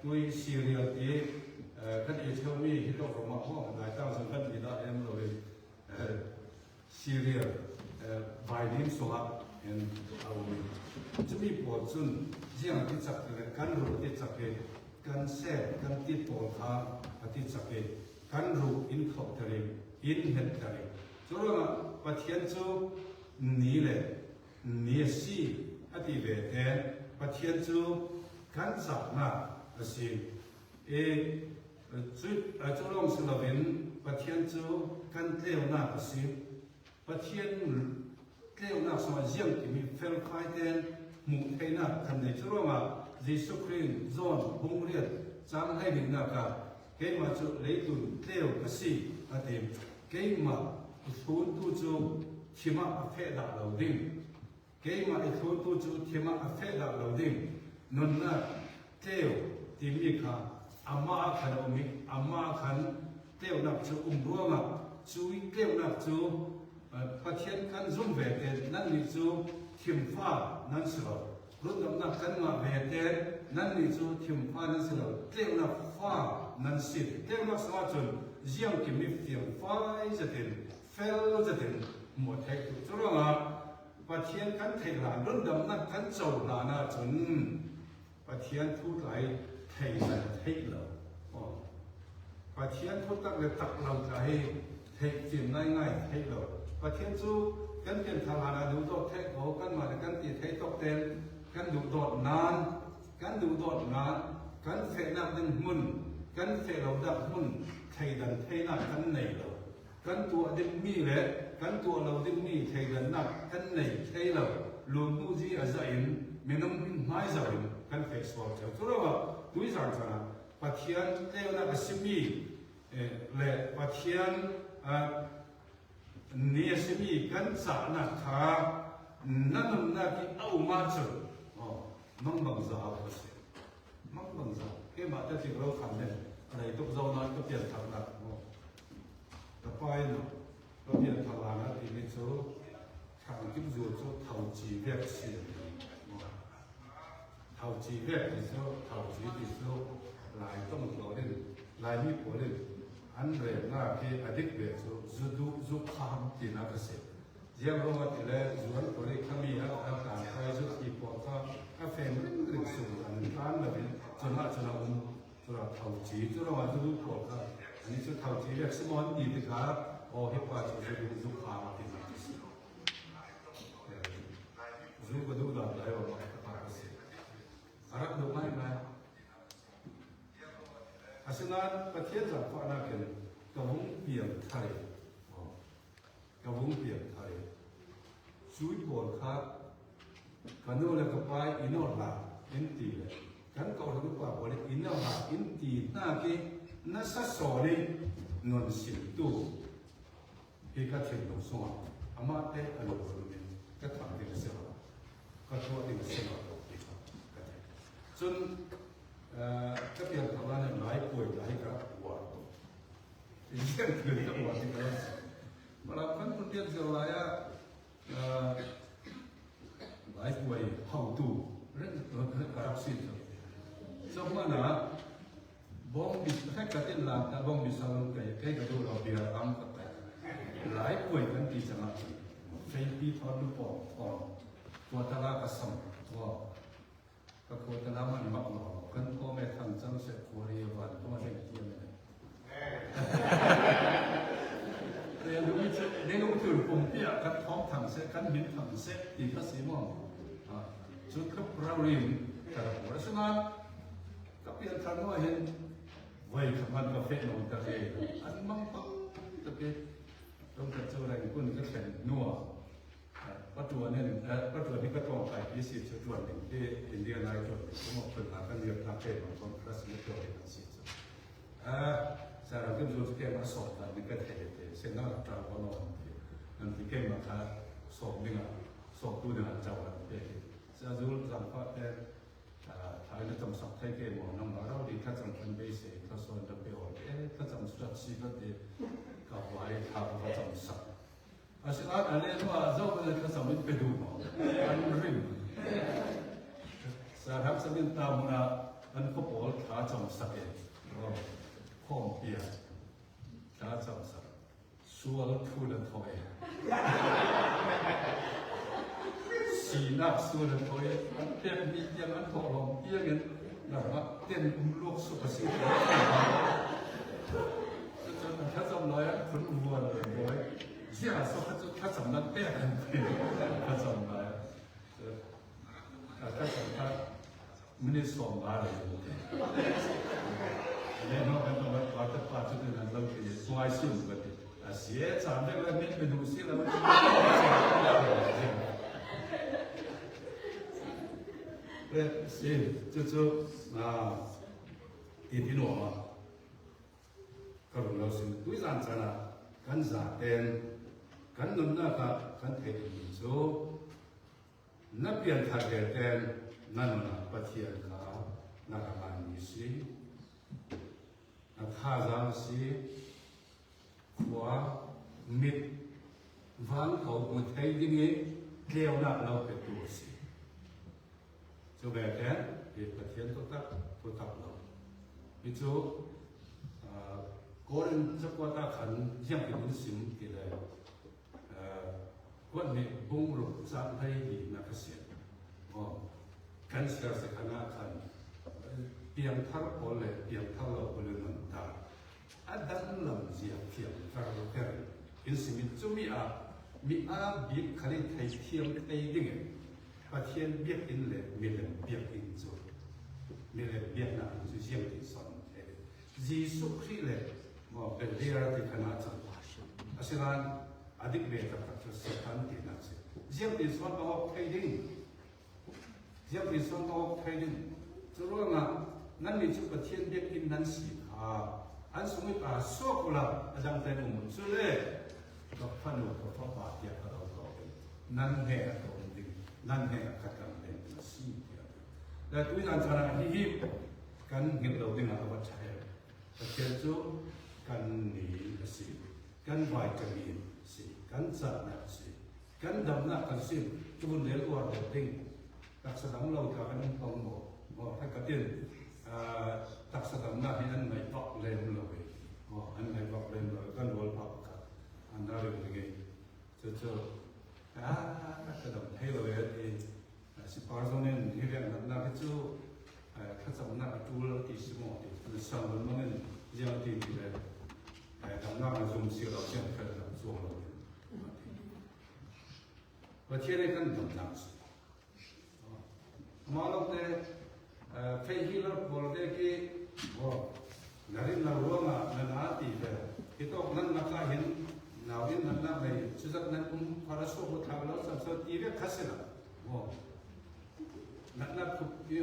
S1: ด้วยซีเรียลที่กันเอเชียมีที่ต้องมาห้องหลายตั้งสังกัดที่ได้เลยซีเรียลใบนี้สวัสดิ์เห็นเอาจะมีผลซึ่งเรื่องที่จับกันรู้ที่จับกันแซ่กันติดตัวขาที่จับกันรู้อินเข้าทะเลอินเห็นทะเลส่วนว่าประเทศจูนี่แหละนี่สิอธิเวทประเทศจูกันสักนะสิจุลองสลาวินประเทศจูกันเลี้ยวนะสิประเทศเลี้ยวนะสมัยยังที่มีเฟลไฟเดนมุขให้นะคันในจุลองยิสุครินโซนฮงเรียนจำให้ดินะกับเกมาจุเลตุนเลี้ยวสิอธิเกมาสูนตุจูที่มาเฟดาเราดิ้งเกมาไอ้ทุนตุจูที่มาเฟดาเราดิ้งนั่นน่ะเที่ยวที่มีค่ะอามาขันอมิอามาขันเที่ยวนับจูรัวมาจูเที่ยวนับจูประเทศกันซุ่มเวทนั่นนี่จูทิมฟ้านั่นสิเรารุ่นนับกันมาเวทนั่นนี่จูทิมฟ้านั่นสิเราเที่ยวนับฟ้านั่นสิเที่ยวนับสมาชนยังกิมีเที่ยวฟ้าจะถึงเฟลจะถึงหมดแท็กจุดว่าประเทศกันไทยหลานรุ่นดำนักกันเจ้าหลานจนประเทศทุกหลายไทยเราประเทศทุกตักเลยตักเราใจไทยจีนง่ายไทยเราประเทศจูกันเป็นทหารดูโดดแท็กโอกันมากันตีไทยตกเต็มกันดูโดดนานกันเฟนับดึงมุ่นกันเฟเราดับมุ่นไทยดันไทยนักกันในเรากันตัวดึงมีเลยกันตัวเราดึงมีไทยดันนักกันในไทยเราลุงมูจีอาศัยไม่น้องไม่อาศัยกันเฟสวอร์เจ้าตัวเราดูสังสารประเทศเที่ยวนักสิมีและประเทศเนี่ยสิมีกันสานักขานั่นนักที่เอามาเจอมังบังซาเอาเสียมังบังซาแค่มาแต่ที่เราทำเนี่ยอะไรทุกโซนนั้นก็เปลี่ยนทางนักแต่ไปเนาะก็เปลี่ยนทางนักที่ไม่โซ่ทางที่อยู่โซ่เท่าจีเวียกเสียเท่าจีเวียกที่โซ่เท่าจีที่โซ่ลายต้องเราเล่นลายมีผลเล่นอันเรียนหน้าที่อดีตเวียกโซ่จุดข้ามที่นักเสียยังรู้ว่าที่แล้วส่วนตัวเลขมีอาการใครสุดที่ปวดก็กาแฟมันเรื่องสูงอันนั้นแบบนี้จนเราเท่าจีจนเราว่าจุดปวดก็อันนี้จุดเท่าจีเรียกสมองดีที่ครับโอ้เห็นว่าจุดข้ามที่นักเสียจุดก็ดูได้ได้ว่านักเสียอะไรดูไหมอาศัยนั้นประเทศจากฝั่งนั้นก็คงเปลี่ยนไทยกับวงเปลี่ยนไทยช่วยบอลครับกันโน่เลยกับไปอินโนลาอินตีเลยกันเก่าทั้งตัวบอลอินโนลาอินตีน่าที่น่าสักสอนี่นนสิตู้ที่ก็ถึงตรงส่วนอามาเตะอารมณ์นี้ก็ทำดีเสียก็ทั่วดีเสียจนก็เปลี่ยนคำว่าหลายป่วยหลายกับวัวยิ่งเกิดกับวัวที่ก็Malapan kemudian saya life way how to korupsi itu. Semana bom bisa katin lah, bom bisa kayak gituเราbiar am kata. Life way kan di sana. Faith thon lupaตัวตลาดkasamตัวก็โคตรน้ำมันมักหล่อกันพ่อแม่ทำจังเสร็จโคเรียวันก็มาเล่นเกมเลย kan min concept di kasimo chu ka prawin ka rasana ka pian thano hen vai khaman ka fe no ta ke an mang pa ta ke tong ka chu lai kun ka chen nuwaปัจจุบันนี้ก็ต้องไปพิสูจน์ส่วนหนึ่งที่อินเดียนายจดผมบอกเป็นหลักการเรียนทางเพศของคนรัสเซียตัวเองสิสารพัดจุดที่มาสอบแต่ไม่ก็เห็นเส้นหน้าตาวันนั้นที่เก่งมาค่ะสอบนี่สอบตัวเนี่ยจะวันเด็กจะรู้จังว่าแต่ท้ายในจำสักไทยเก่งมองน้องเราดีถ้าจำเป็นไม่เสียถ้าส่วนจะไปออกถ้าจำสุดชีก็ดีกับไว้ทำก็จำสักอาชีพอะไรว่าเจ้าเป็นข้าสมิทไปดูมั้งอันริมสารพัดสมิทตามนะอันก็บอกข้าจำสักเองข้อมเปียข้าจำสักชัวร์ทูลทอยสีนักชัวร์ทอยอันเต็มมีอย่างอันพอลงเอียงกันนะครับเต็มลูกสุภาษิตจนข้าจำเลยคนอ้วนเลยบ่อยที่อาศัย他怎么变很他怎么他怎么他没得说嘛了然后跟我们把这个人都给关心了写咱这个没东西了是就是一定我嘛可能老师对上咱了跟啥的kan nunna ka kan thei so na pian tha de ten nanna pathian ka na ka ni si na kha jang si khwa mit van khau bu thei ding e leo na lo pe tu si so be ten e pathian to tak lo mi chu ko ren chakwa ta khan yang ki mun sim ki leวันนี้บุ้งรุกสามให้ดีนักเสียกันเสียสขนาคันเพียงทักโอเลเพียงทักเราบริมันตาอันดันลำเสียเพียงทักเราแค่อินสิมิจุมีบีบคดีไทยเทียมไทยดิ่งประเทศเบียกอินเลยมีเรื่องเบียกอินจุมีเรื่องเบียกหนักจุเสียงที่สอนจีสุขีเลยเป็นเรื่องที่ขนาดจังอาศัยอดีตเวทกับสถานที่นั้นสิเยี่ยมที่ส่วนตัวไทยดิ้งเยี่ยมที่ส่วนตัวไทยดิ้งจะรู้ว่านั่นมีจุดประเทศเบียกอินนั้นสิอันสมัยป่าโซกุลาอาจารย์แต่หนุ่มสุดเลยก็พันธุ์กับพ่อป่าเดียกับเราต่อไปนั่นแห่ตัวดิ้งนั่นแห่ขัดกันเป็นสิ่งเดียวแต่ด้วยการชนะที่กันเห็นเราดิ้งอะไรว่าใช่แต่เจ้าจูกันหนีสิกันไหวกันมีกันจัดนักสิกันดำนักกันสิจุนเลี้ยงวัวเด็กดิ้งตักสะดำเราจะกันต้องบอกให้กระเด็นตักสะดำนักให้อันไหนปักเล่นเลยอันไหนปักเล่นเลยกันวัวปักกันอันนั้นเรื่องยังไงเจ้าสะดำให้เราเองสิปาร์ซอนเนี่ยที่เรียนนักเจ้าข้าสำนักจูเราที่สมองที่สมองมันยังที่เลยดำนักสุ่มเสียเราเช่นกันส่วนเราประเทศกันดำนักมาลงแต่เฟฮิลล์บอกได้กี่นารินนารัวมานาตีเลยที่ต้องนั้นนักการเห็นนาวินนั้นเลยสุดท้ายนั้นพาราโซบุตรเราสัมสัตย์เรียกขัดเสนานัก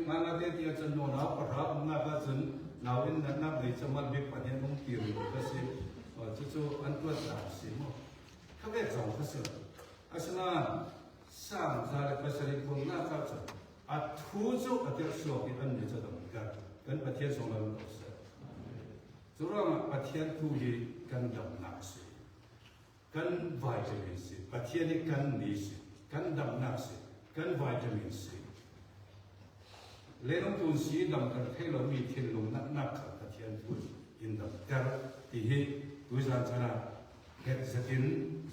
S1: มานาเดียที่จะโน่นเอาปะราบนาก็จนนาวินนั้นเลยจะมาเบียดประเทศมุงตีรุก็สิจู่ๆอันตัวจ่าสิมั้งเขาเรียกสองขัดเสนาอาศัยสร้างสารพัดสิ่งของนักการจะอัดทุจุอัดเดียร์โซ่ที่อันนี้จะต้องการกันประเทศสองเราต้องเสียจุดว่าประเทศทุยกันดำนักสิกันวิตามินสิประเทศนี้กันดีสิกันดำนักสิกันวิตามินสิเรื่องตุนสีดำกันให้เรามีเทียนลงนักประเทศทุยอินดำแต่ที่ตุยสันชนะเฮดสติน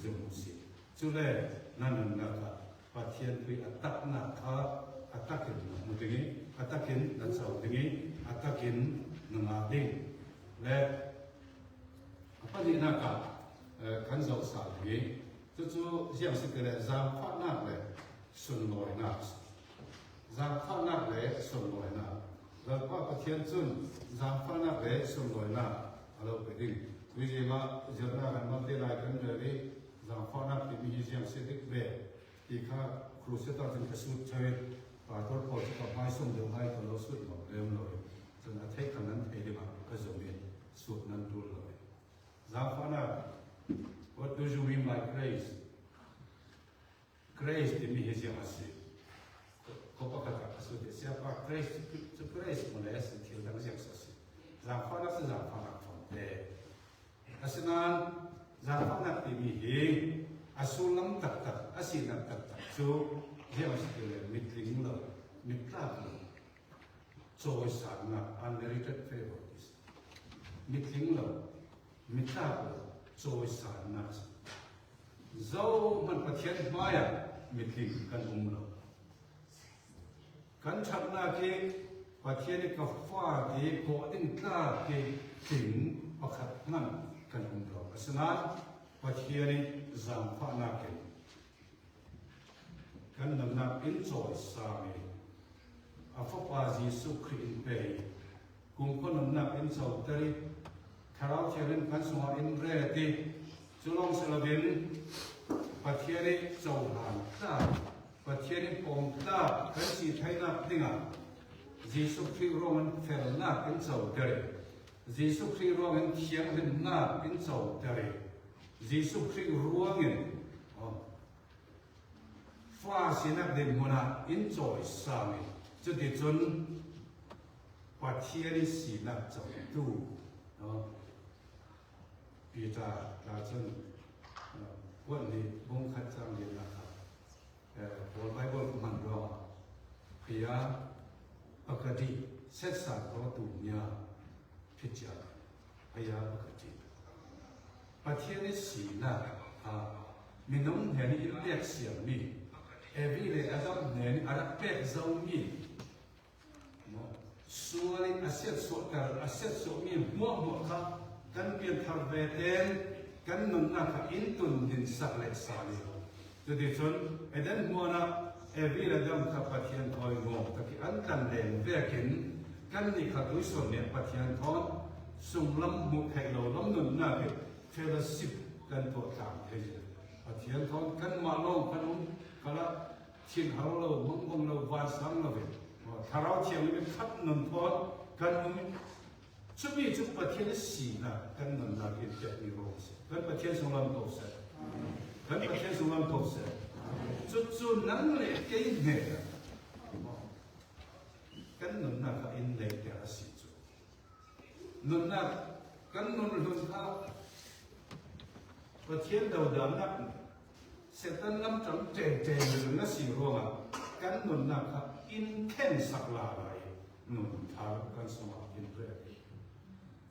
S1: จมูกสิจุดแรกนั่นนะครับประเทศทุยอัตตะนักอัตตะกินมุดงี้อัตตะกินนั่นสาวงี้อัตตะกินนังอาดิงและพอดีนักขันสาวสาวงี้ จู่ๆยังสิเกิดจามฟ้านักเลยสุนลอยนักจามฟ้านักเลยสุนลอยนักแล้วก็ประเทศจุนจามฟ้านักเลยสุนลอยนักเราไปดึงวิธีมาเจรจากันมาเดลัยกันเลยจามฟ้านักที่มียังสิติดเบที่ข้าครูเสตถึงกระสุนเชิญป่าต้นโพธิ์กับไม้ส้มเดียวให้คนเราสุดหมดเร็วเลยจนอาทิตย์กันนั้นเอเดมาก็จะมีสุดนั้นดูเลยจามฟ้านัก What do you mean by grace? Grace ที่มีเหตุผลสิเขาบอกกันก็สุดเสียว่า grace จะ grace มันเลยสิ่งที่เราเรียกสิจามฟ้านัก是จามฟ้านักของเด็กอาศัยนั้นจามฟ้านักที่มีเหตุอาศัยน้ำตักตักอาศัยน้ำตักตักจู่เรื่องสิ่งที่เรามิตรลิงเรามิตรเราโจยสารนัก unmerited favor มิตรลิงเรามิตรเราโจยสารนักเจ้ามันประเทศมาอย่างมิตรลิงกันเรากันชักหน้าเกี่ยประเทศนี้ก็ฟ้าเกี่ยโกดิ้งตาเกี่ยถึงประคับนั่นกันเราเพราะฉะนั้นประเทศนี้จามฟ้านักกันนำนักอินโจยสามีอาฟปาจิสุครินเปย์กุมคนนำนักอินโจยตรีคาราวเชลินกันสมาอินเรติจุลองสลบินประเทศนี้เจ้าหานตาประเทศนี้ปงตากันสีไทยนักดิ่งจิสุคริโรมันเฟลนักอินโจยตรีจิสุคริโรมันเทียงเป็นนักอินโจยตรีจิสุคริโรมันฟ้าสินักเดินมุนาอินโจยสามีจุดที่จนประเทศนี้สินักเจ้าดูปีตาลาจนวันนี้บุ้งขัดจำเย็นนะครับวันไปบนมันรอพยาปกติเสร็จสับรอตุเนียพิจารพยาปกติประเทศนี้สินักมีน้องเห็นอินเดียเสียมีเอวีเลยอาจารย์เห็นอารักเป็ดเจ้ามีส่วนอาเซียนส่วนแต่อาเซียนส่วนมีมั่วครับกันเปลี่ยนทางเวทนกันนุ่นนักอินตุนดินสักเล็กสาลีจุดที่สุดเอเดนมัวนักเอวีเลยดำกับปะเทียนทอยงงตะกี้อันกันเด่นเวกินกันนี่ขัดด้วยส่วนเนี่ยปะเทียนทอยสุ่มล้ำมุกให้เราล้ำนุ่นนักเฟลสิบกันตัวตามเฮ้ยปะเทียนทอยกันมาลงกันนุ่มก็ละชินหาเรามึงเราวานซ้ำเราเป็นถ้าเราเทียมนี่เป็นขัดนุ่นทอยกันนุ่มชุดนี้ชุดประเทศสีนะกันนั่นนักเรียนจะมีโรคกันประเทศสงครามโตเสร็จกันประเทศสงครามโตเสร็จจุดนั้นเลยเกี่ยเนี่ยกันนั่นนักอินเดียจะสิจุนั่นนักกันนั่นรุ่นเขาประเทศดาวดำนักเสร็จนั้นน้ำจำเจนหรือนั่นสิโรมากันนั่นนักอินเทนสักลาอะไรนั่นทางกันสมัครอินเดีย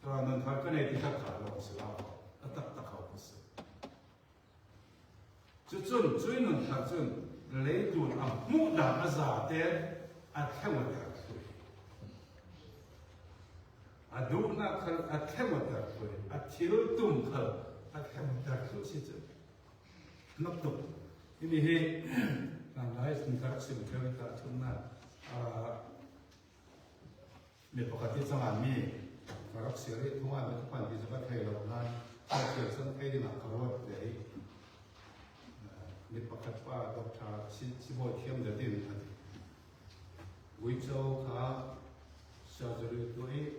S1: ตอนนั้นเขาก็ในที่ทักขาลงสลาวตักเขาพุทธจุดจุยนั่นทักจุนเลยดูอ่ะมุดาอาซาเตออัดแค่วันเดียวอัดดูนักอัดแค่วันเดียวอัดทิลตุ่มเขาอัดแค่วันเดียวสิจุนับตุ่มนี่เหตุหลังหลายสิ่งการสิ่งเกี่ยวกับทุนนั้นมีปกติสมานมีรักเสียทุกวันทุกวันที่จะไปเที่ยวงานถ้าเกิดสังเกตหนักเขาว่าเดี๋ยวมีปกติว่าดอกชาสิบเทียมเดือดดินวิจารณ์ข้าชาจุดตัวเอง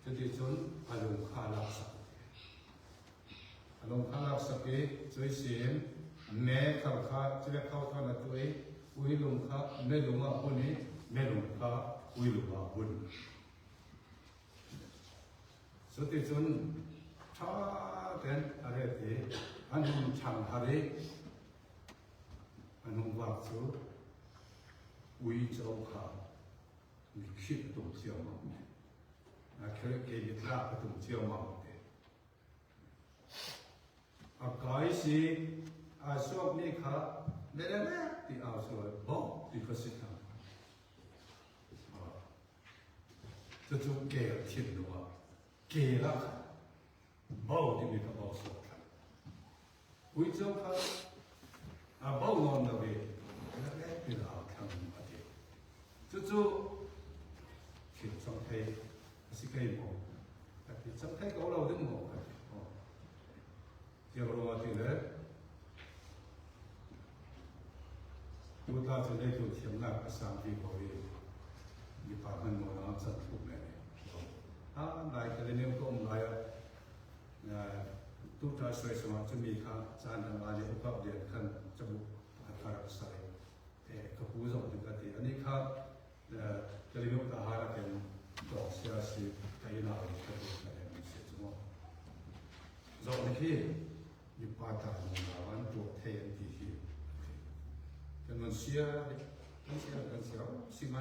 S1: จะได้จนอารมณ์ข้าลักษณ์อารมณ์ข้าลักษณ์ที่ช่วยเสียงแม่ข้าจะเรียกเข้าท่านตัวเองวิลุงข้าแม่ลุงมาบุญนี้แม่ลุงข้าวิลุงมาบุญสุดที่สุดชาเป็นอะไรที่อันนั้นช่างอะไรอันนั้นว่าสุดวิจารณ์ข้ามีคิดตัวเชี่ยวมากนะแค่เกี่ยวกับตัวเชี่ยวมากเลยอากาศสิอาสวบนี่ข้าเล่นๆที่อาสวบบอกที่เขาสิทำจะจุกเกี่ยวทิ้งหรือว่าเกี่ยวกับบ่าวที่มีกระบอกสดกันว คุยเจ้าเขาเบานอนเราเองแล้วแรกที่เราทำมาเองจู่ๆคิดสังเกตสิเกย์มองแต่ที่สังเกตเขาเราดึงมองกันเดี๋ยวเราที่เลยดูตาจะได้ดูเทียมหน้าภาษาที่เขาเองมีปากมันโน้นสัตว์ถูกเลยนายแต่เรื่องก็ไม่ทุกท่านสวยสมจะมีข้าจานทำอะไรอุปกรณ์เดียร์ขันจมูกหัดคาราบใส่กับผู้สอนถึงกันทีอันนี้ครับจะเรียกว่าอาหารเป็นดอกเสียสีไทยนาอีกคนอะไรไม่เสียจมูกสอนที่มีปาตาหนึ่งวันตัวเทียนที่ที่กันมันเสียกันเสียสิไหม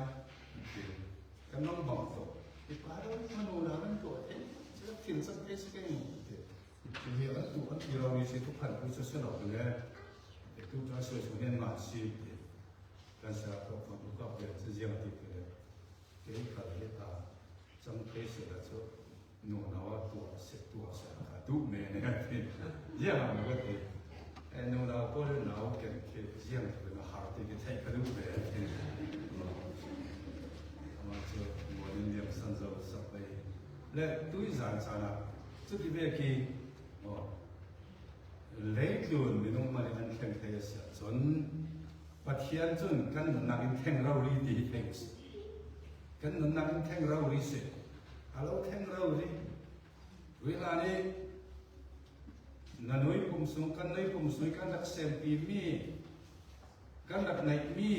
S1: กันน้องบอกตัวอีกปาตามันโน่นมันตัวเทียนจะกินสักเอสกันทีนี้ตัวที่เรามีสิ่งทุกขันผู้ช่วยเราเนี่ยทุกท่านช่วยเนี่ยมาสิการสร้างตัวมันก็เป็นสิ่งที่ดีเลยเกี่ยวกับเรื่องการจำเป็นสิ่งที่จะโน้นเอาตัวเสร็จตัวเสร็จดูเมย์เนี่ยที่ยังไม่ก็ที่โน้นเอาตัวเราเกี่ยวกับยังเป็นหาที่ใช้กระดูกเมย์ที่มาเจอวันนี้ยังสันโซสับไปและตัวอีสานสานะจุดที่เป็นที่เล็กดูไม่ต้องมาเรียนแข่งเทศจนปัจจัยจนกันนักแข่งเราลีดีแข่งกันนักแข่งเราลีเสียเราแข่งเราลีเวลานี้นันนุยผมส่งกันนุยผมส่งกันนักเซมปีมีกันนักไหนมี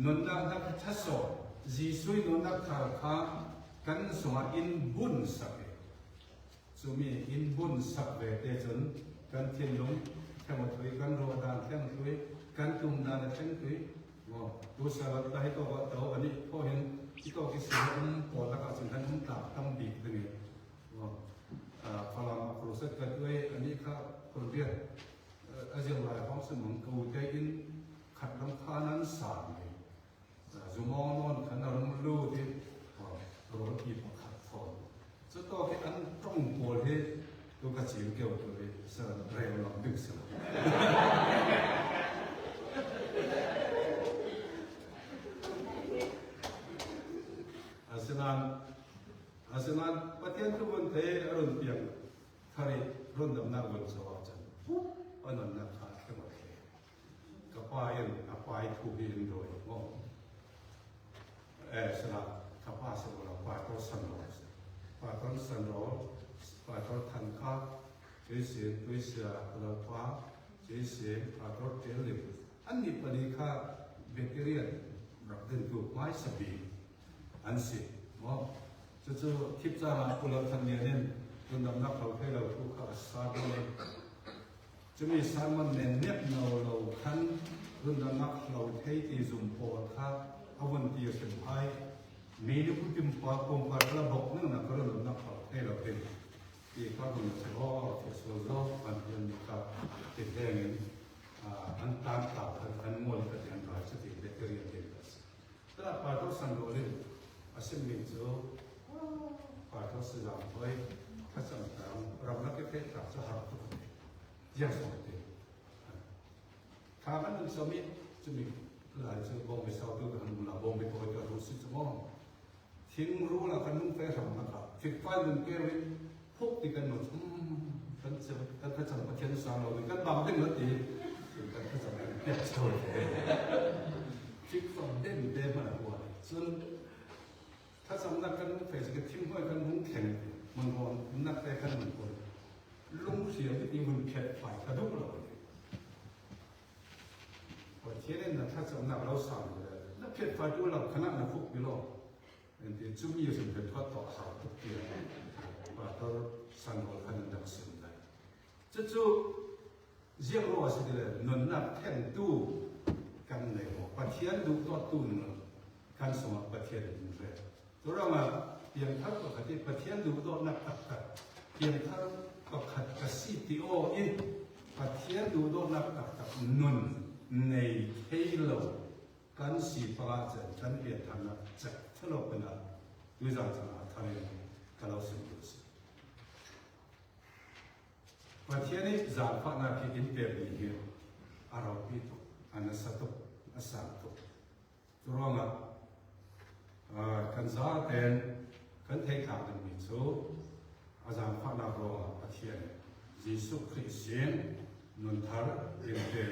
S1: นนนักทัศน์จีสุยนนักทารคากันสมาอินบุญสักสมีอินบุญสักเวทจนกันเทียนลงแค่หมดเลยกันโรดานแค่หมดเลยกันตุ่มดานแค่หมดเลยดูสารได้ตัวเราอันนี้พอเห็นที่ตัวกิจกรรมปอดแล้วก็สิ่งที่มันตัดตั้งบีบตรงนี้พลังโปรเซสกันด้วยอันนี้ครับคนเรียนอาจจะหลายห้องสมองกูได้ยินขัดลำคานั้นสามเลยจุมองนอนขันเราลู่ที่เราที่ขัดฟอนสุดท้ายอันต้องปวดที่ตัวกระชิวเกี่ยวกับเลยสารเร็วหลังดึกเสียอาสนั้นประเทศทุกคนเทรุ่นเปียงทาริรุ่นดำน้ำบนสวรรค์จันอันนั้นนักข่าวเข้ามาเทกับปลายถูกยิงโดยมองสลับกับปลาสมุนปลาต้นสันโรสปลาต้นสันโรสปลาต้นทันคาด้วยเสียงเราปลาด้วยเสียงปลาต้นเจลิมอันนี้ปฏิฆาแบคทีเรียรับเดินตัวไม้สบีอันสิมองจู่ๆทิพย์จะมาพลังทันเนียนจนดำนักเราให้เราทุกข์สาธุเลยจะมีสามัญเนียบเราขันจนดำนักเราให้ที่จุ่มปอดข้าเอาวันที่จะเป็นไพ่มีลูกจิ้มปากงปากระบบนั่นนะก็เราดำนักเราให้เราเป็นที่ข้าคุณจะว่าที่สุดแล้วมันเป็นกับติดแดงอันตามต่างอันมวลกับอันหลายสติเด็กเรียนเด็กแต่ปาทุสันโดเลยอาศัยมิจูปาทุสยามไว้ข้าสังกัดเรานักเก็ตกับสหรัฐยังสองเดียวข้ามันสมิจะมีหลายชื่อบงไปสาวตัวกันมุลาบงไปตัวจะรู้สึกสมองทิ้งรู้แล้วกันนุ่งเฟรมนะครับฟิกไฟมันเกลียวพวกที่กันหมดกันจะกันก็จะมาเขียนสารเรากันบางเรื่องตีกันก็จะเก็บโซ่ฟิกไฟเด่นเด่นมาหัวส่วนถ้าสำนักกันเฟสกับทิ้งไว้กันนุ่งแข็งมันร้อนนักแต่กันมันคนลุงเสียที่มันเผ็ดไฟกระดุกเราพอเที่ยงนั้นถ้าสำนักเราสั่งเลยแล้วเผ็ดไฟด้วยเราขนาดนั้นฟุกไม่รอดเห็นที่จุ่มยี่สิบเป็นทอดต่อสาวทุกเดือนว่าเราสั่งเราขนาดนั้นสิ่งใดจู่ๆเรียกว่าสิ่งใดนนนักแข่งตู้กันในหัวประเทศดูตัวตู้นการสมัครประเทศอื่นเลยตัวเรามาเพียงท่าก็ขัดประเทศดูตัวนักขัดเพียงท่าก็ขัดกสิทธิโออินประเทศดูตัวนักขัดนนในเทโลการสีฟ้าจะการเปลี่ยนทางนั้นจะทะเลาะกันนะด้วยจากทางทะเลกันเราสิ่งนี้ ประเทศนี้จานพัฒนาพิจิตรเป็นอย่างนี้เราพิจอันนั้นสัตว์อัศจรรย์ตัวรองกันซาเตนกันเทขาเป็นมิตรอาจารย์พัฒนาโรงประเทศยิสุคริสเตียนนุนทาร์อินเดีย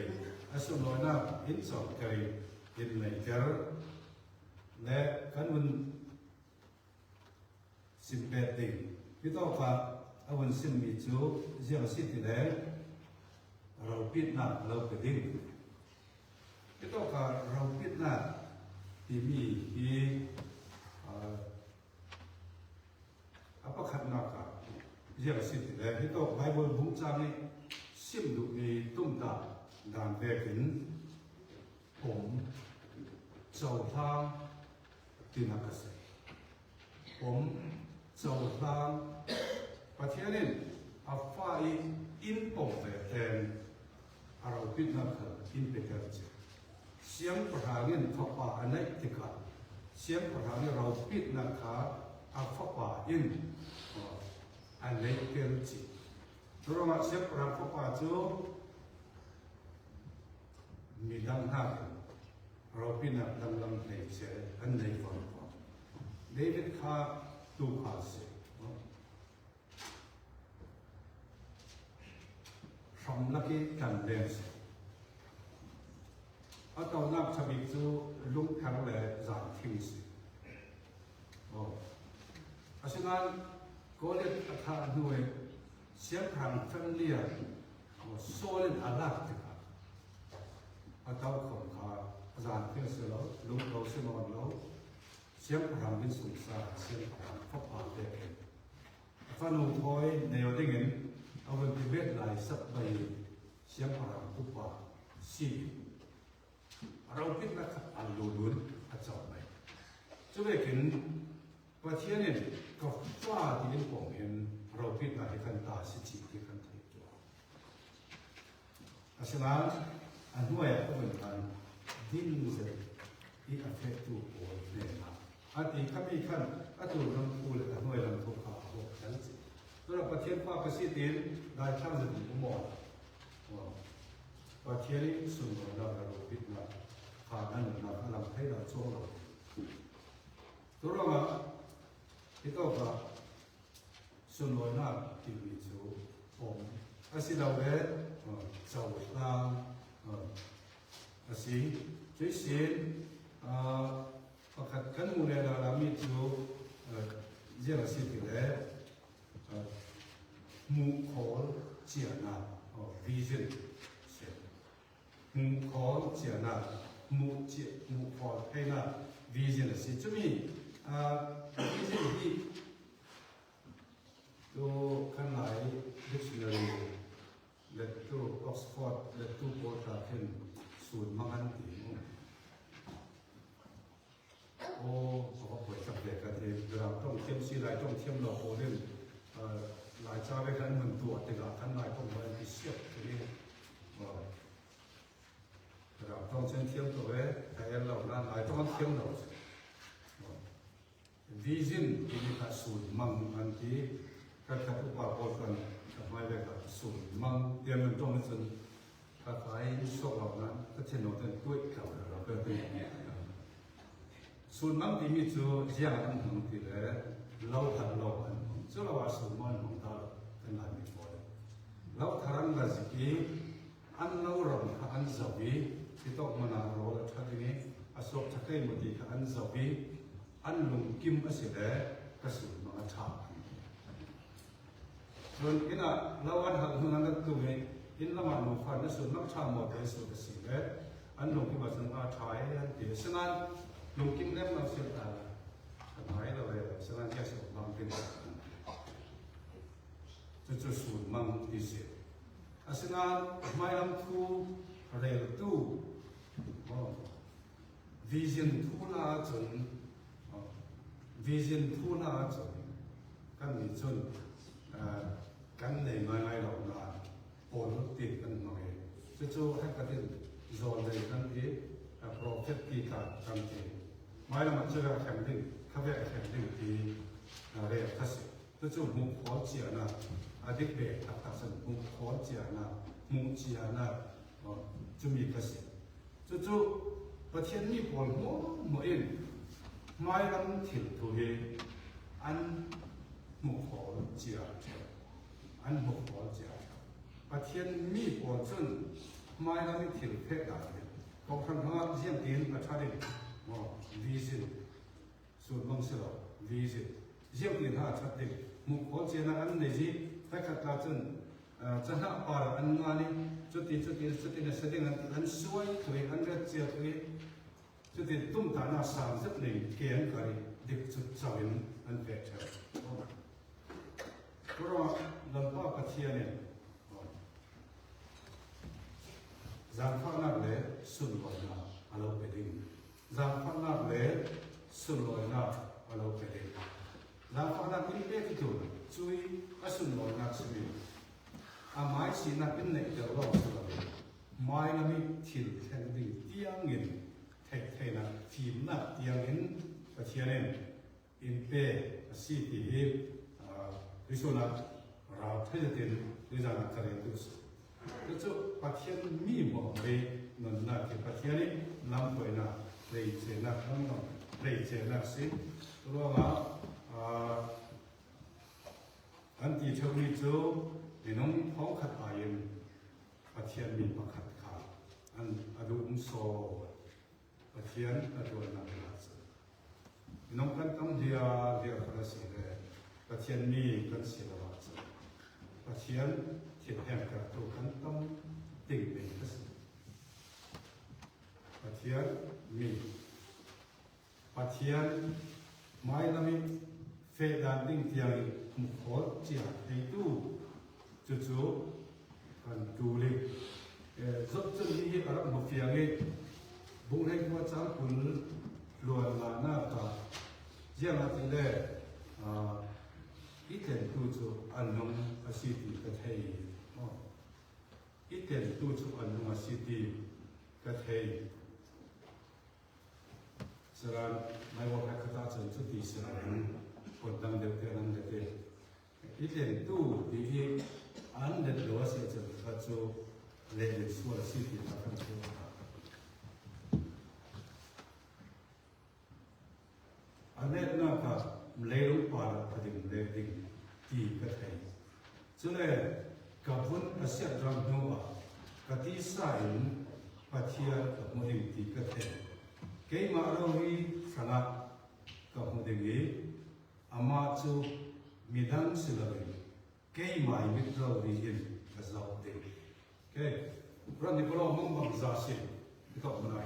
S1: อาสุนอยนาอินสอบเกย์อินเมเกอร์และกันวัน18दिनพี่ต้องฝากเอาวันสิ้นมีจูเจ้าสิทธิ์แล้วเราปิดหน้าเราไปดิ้งพี่ต้องฝากเราปิดหน้าที่มีที่อัปคัดนักเจ้าสิทธิ์แล้วพี่ต้องไบเบิลบุญจามีซิมดูมีตุ้มตาด่านเบกินผมเจ้าทางที่นักเกษตรผมเจ้าทางประเทศนี้อาฟ้าอินปงเตนเราพิจารณาอินเปเกอร์เจเสียงประธานนี้ทับป่าอันไหนติดกันเสียงประธานนี้เราพิจารณาอาฟ้าป่าอินอันไหนเกิดจิตเรามาเสียงประธานฟ้าป่าจูมีดังห้าเราพิจารณาดังในเสียอันไหนฟังเดวิดข้าตูข้าเสียทำนักการเดินเสียเอาตัวนักชบิจูลุกขังเลยจานทิ้งเสียเพราะฉะนั้นก็เรียกท่านหน่วยเสียงทางเฟรนลี่โซลิดอาลักติกาเอาตัวของข้าจานทิ้งเสียแล้วลุกเราเสียนอนแล้วเสียงพลังเป็นสุสานเสียงพลังฟับผ่านเด็กฟันหูพอยในวันที่เงินเอาเป็นพิเวทลายสับใบเสียงพลังทุกป่าสีเราพิจารณาอันลุ้นอาจารย์ไหมจะไปเห็นประเทศนี้ก็ฟ้าที่เป็นผมเห็นเราพิจารณาที่กันตาสิจิที่กันที่ตัวอาฉะนั้นอันด้วยก็เป็นการดิ้นเสียที่อัฟเฟกต์ตัวเนี่ยนะอันที่ข้ามีขั้นอันตัวลำพูเลยอันด้วยลำทุกข์เขาทั้งสิ้นสำหรับประเทศฟ้าประสิทธิ์ได้ทั้งหมดหมดประเทศนี้ส่วนเราเราพิจารณาผ่านนั้นเราเราให้เราช่วยเราตัวเราที่ต้องการส่วนเราหน้าที่มีจูผมอาศัยเราเนี่ยเจ้าตาอาศัยช่วยเสียประคัดขันมูลเรามีจูเจ้าสิทธิ์เลยมูขอเจียนาวิชั่นมูขอเจียนามูขอให้นาวิชั่นสิจะมีวิชั่นที่ตัวขันไหนดิกชันนารีและตัวออกซฟอร์ดและตัวโบราณขึ้นสูตรมังอันตีโอ้เขาเปิดกับเด็กกันทีเราต้องเทียมสีลายต้องเทียมเราโคเล่นหลายชาติกันมันตัวแต่ละท่านหลายต้องมาพิเศษทีนี้เราต้องเชื่อเทียมตัวเองแต่เราหลายต้องเทียมเราวิชั่นที่มีการสูตรมังอันที่การขัดอุปกรณ์กันทำไมเลยการสูตรมังเตรียมมันต้องเป็นถ้าใครชอบเรานั้นก็เช่นเราเป็นตัวเก่าเราเป็นสูตรมังที่มีจูเจียงอันหนึ่งที่เลยเราทำเราอันส่วนเราสูตรมันของเราเป็นหลายมีพอเลยเราทำกันสิกีอันเรารำอันสวีที่ต้องมานาโรแล้วท่านี้อสอบชักให้หมดที่อันสวีอันลุงกิมอสิเดกระสุนมาชาส่วนอินะเราอันหักหัวนั้นตัวนี้อินละมันลุงฟันนั่นส่วนนักชาหมดเลยส่วนกระสุนเดอันลุงกิมมาสังอาชายอันเดียวฉะนั้นลุงกิมเล่มเราเสียตาหายเราเลยฉะนั้นแค่ส่วนบางเป็นจะสูตรมังที่เสียอาศัยนั้นไม่ลำทูเรียลทูวิชั่นทูน่าจนวิชั่นทูน่าจนกันมีจนกันในไม่เราหน้าโอนติดกันหน่อยจะให้กันที่โซนในกันที่โปรเฟตที่กันที่ไม่ละมันจะแข่งดิ้งเขาเรียกแข่งดิ้งที่เรียกทัศน์这就木火节呢，เด็กเด็กตัดสินมุขอเจียนะมุขเจียนะจะมีกระสิจู่ๆประเทศนี้คนมั่วเองไม่ลำถิ่นตัวเองอันมุขอเจียอันมุขอเจียประเทศนี้คนจนไม่ลำถิ่นเพศใดก็คำว่าเยี่ยมเยียนประชาชนวิสิตส่วนบางส่วนวิสิตเยี่ยมเยียนหาชัดเจนมุขอเจียนะอันไหนจีแต่ก็การจนจะหาปาร์อันงานนี้จุดที่เนี่ยแสดงอันสวยตัวอันเรียบเจียตัวจุดที่ตุ้มตาหน้าสามสิบหนึ่งเกี่ยงกันเด็กจุดสาวอันเป็ดเช่เพราะว่าดันป้าปะเทียเนี่ยจางฟ้านักเลยสุดลอยนะอาเราไปดิ้งจางฟ้านักเลยสุดลอยนะอาเราไปดิ้งจางฟ้านักนี่เป็นที่ตัวช่วยอาสุนลอยนักสมิอาไม้สีนักเป็นในเจ้าเราสุดเลยไม้นั้นมีถิ่นแห่งดีเตียงเงินเทนะทีมนักเตียงเงินปะเทียนอินเป้สีตีวิสุนักเราเทจะเป็นวิจารณ์การเรียนรู้ก็จะปะเทียนมีหมดเลยนั่นนะที่ปะเทียนนี้นำไปนะเลยเจนักนั่นเลยเจนักสิตัวว่าอันที่เท่านี้จูในน้องท้องขัดอายุปะเทียนมีประคัดขาอันอดุมโซปะเทียนอดุนักลักษณ์น้องกันต้องเดียกระสีเลยปะเทียนมีกันเสียลักษณ์ปะเทียนเทียนแห่งกระตุกกันต้องติ่งเป็นกระสีปะเทียนมีปะเทียนไม้ละมีเฟดานดิ้งเทียงมุขอเจียให้ตู้จู่ๆกันดูเลยจบจนนี้อารับมุขยังไงบุญให้ว่าจ้าคุณล้วนลาหน้าตาเยี่ยมที่ได้อีเทนตู้จู่อันนงอาศิติกระเทยอีเทนตู้จู่อันนงอาศิติกระเทยสระไม่ว่าใครก็ตามจุดที่สระคนดังเดียวกันนั่นเองอีเทนตู้ที่อันเด็ดดวงเสียจนกระจูเล่นส่วนสิ่งที่ทำกันตัวอันนี้น่าจะเลี้ยงปลาพอดีเลี้ยงที่กระเทยส่วนเรื่องกับคนอาเซียนจำนวนกติสายปัจจัยกับโมเดลที่กระเทยเกี่ยมาเราวิสระกับโมเดลอามาจูมีดังสิละเลยเกี่ยมาอีกเราวิจิตรจะเอาเด็กเกี่ยเพราะนี่พวกเรามุ่งมั่นจะสิ่งที่เขาไม่ได้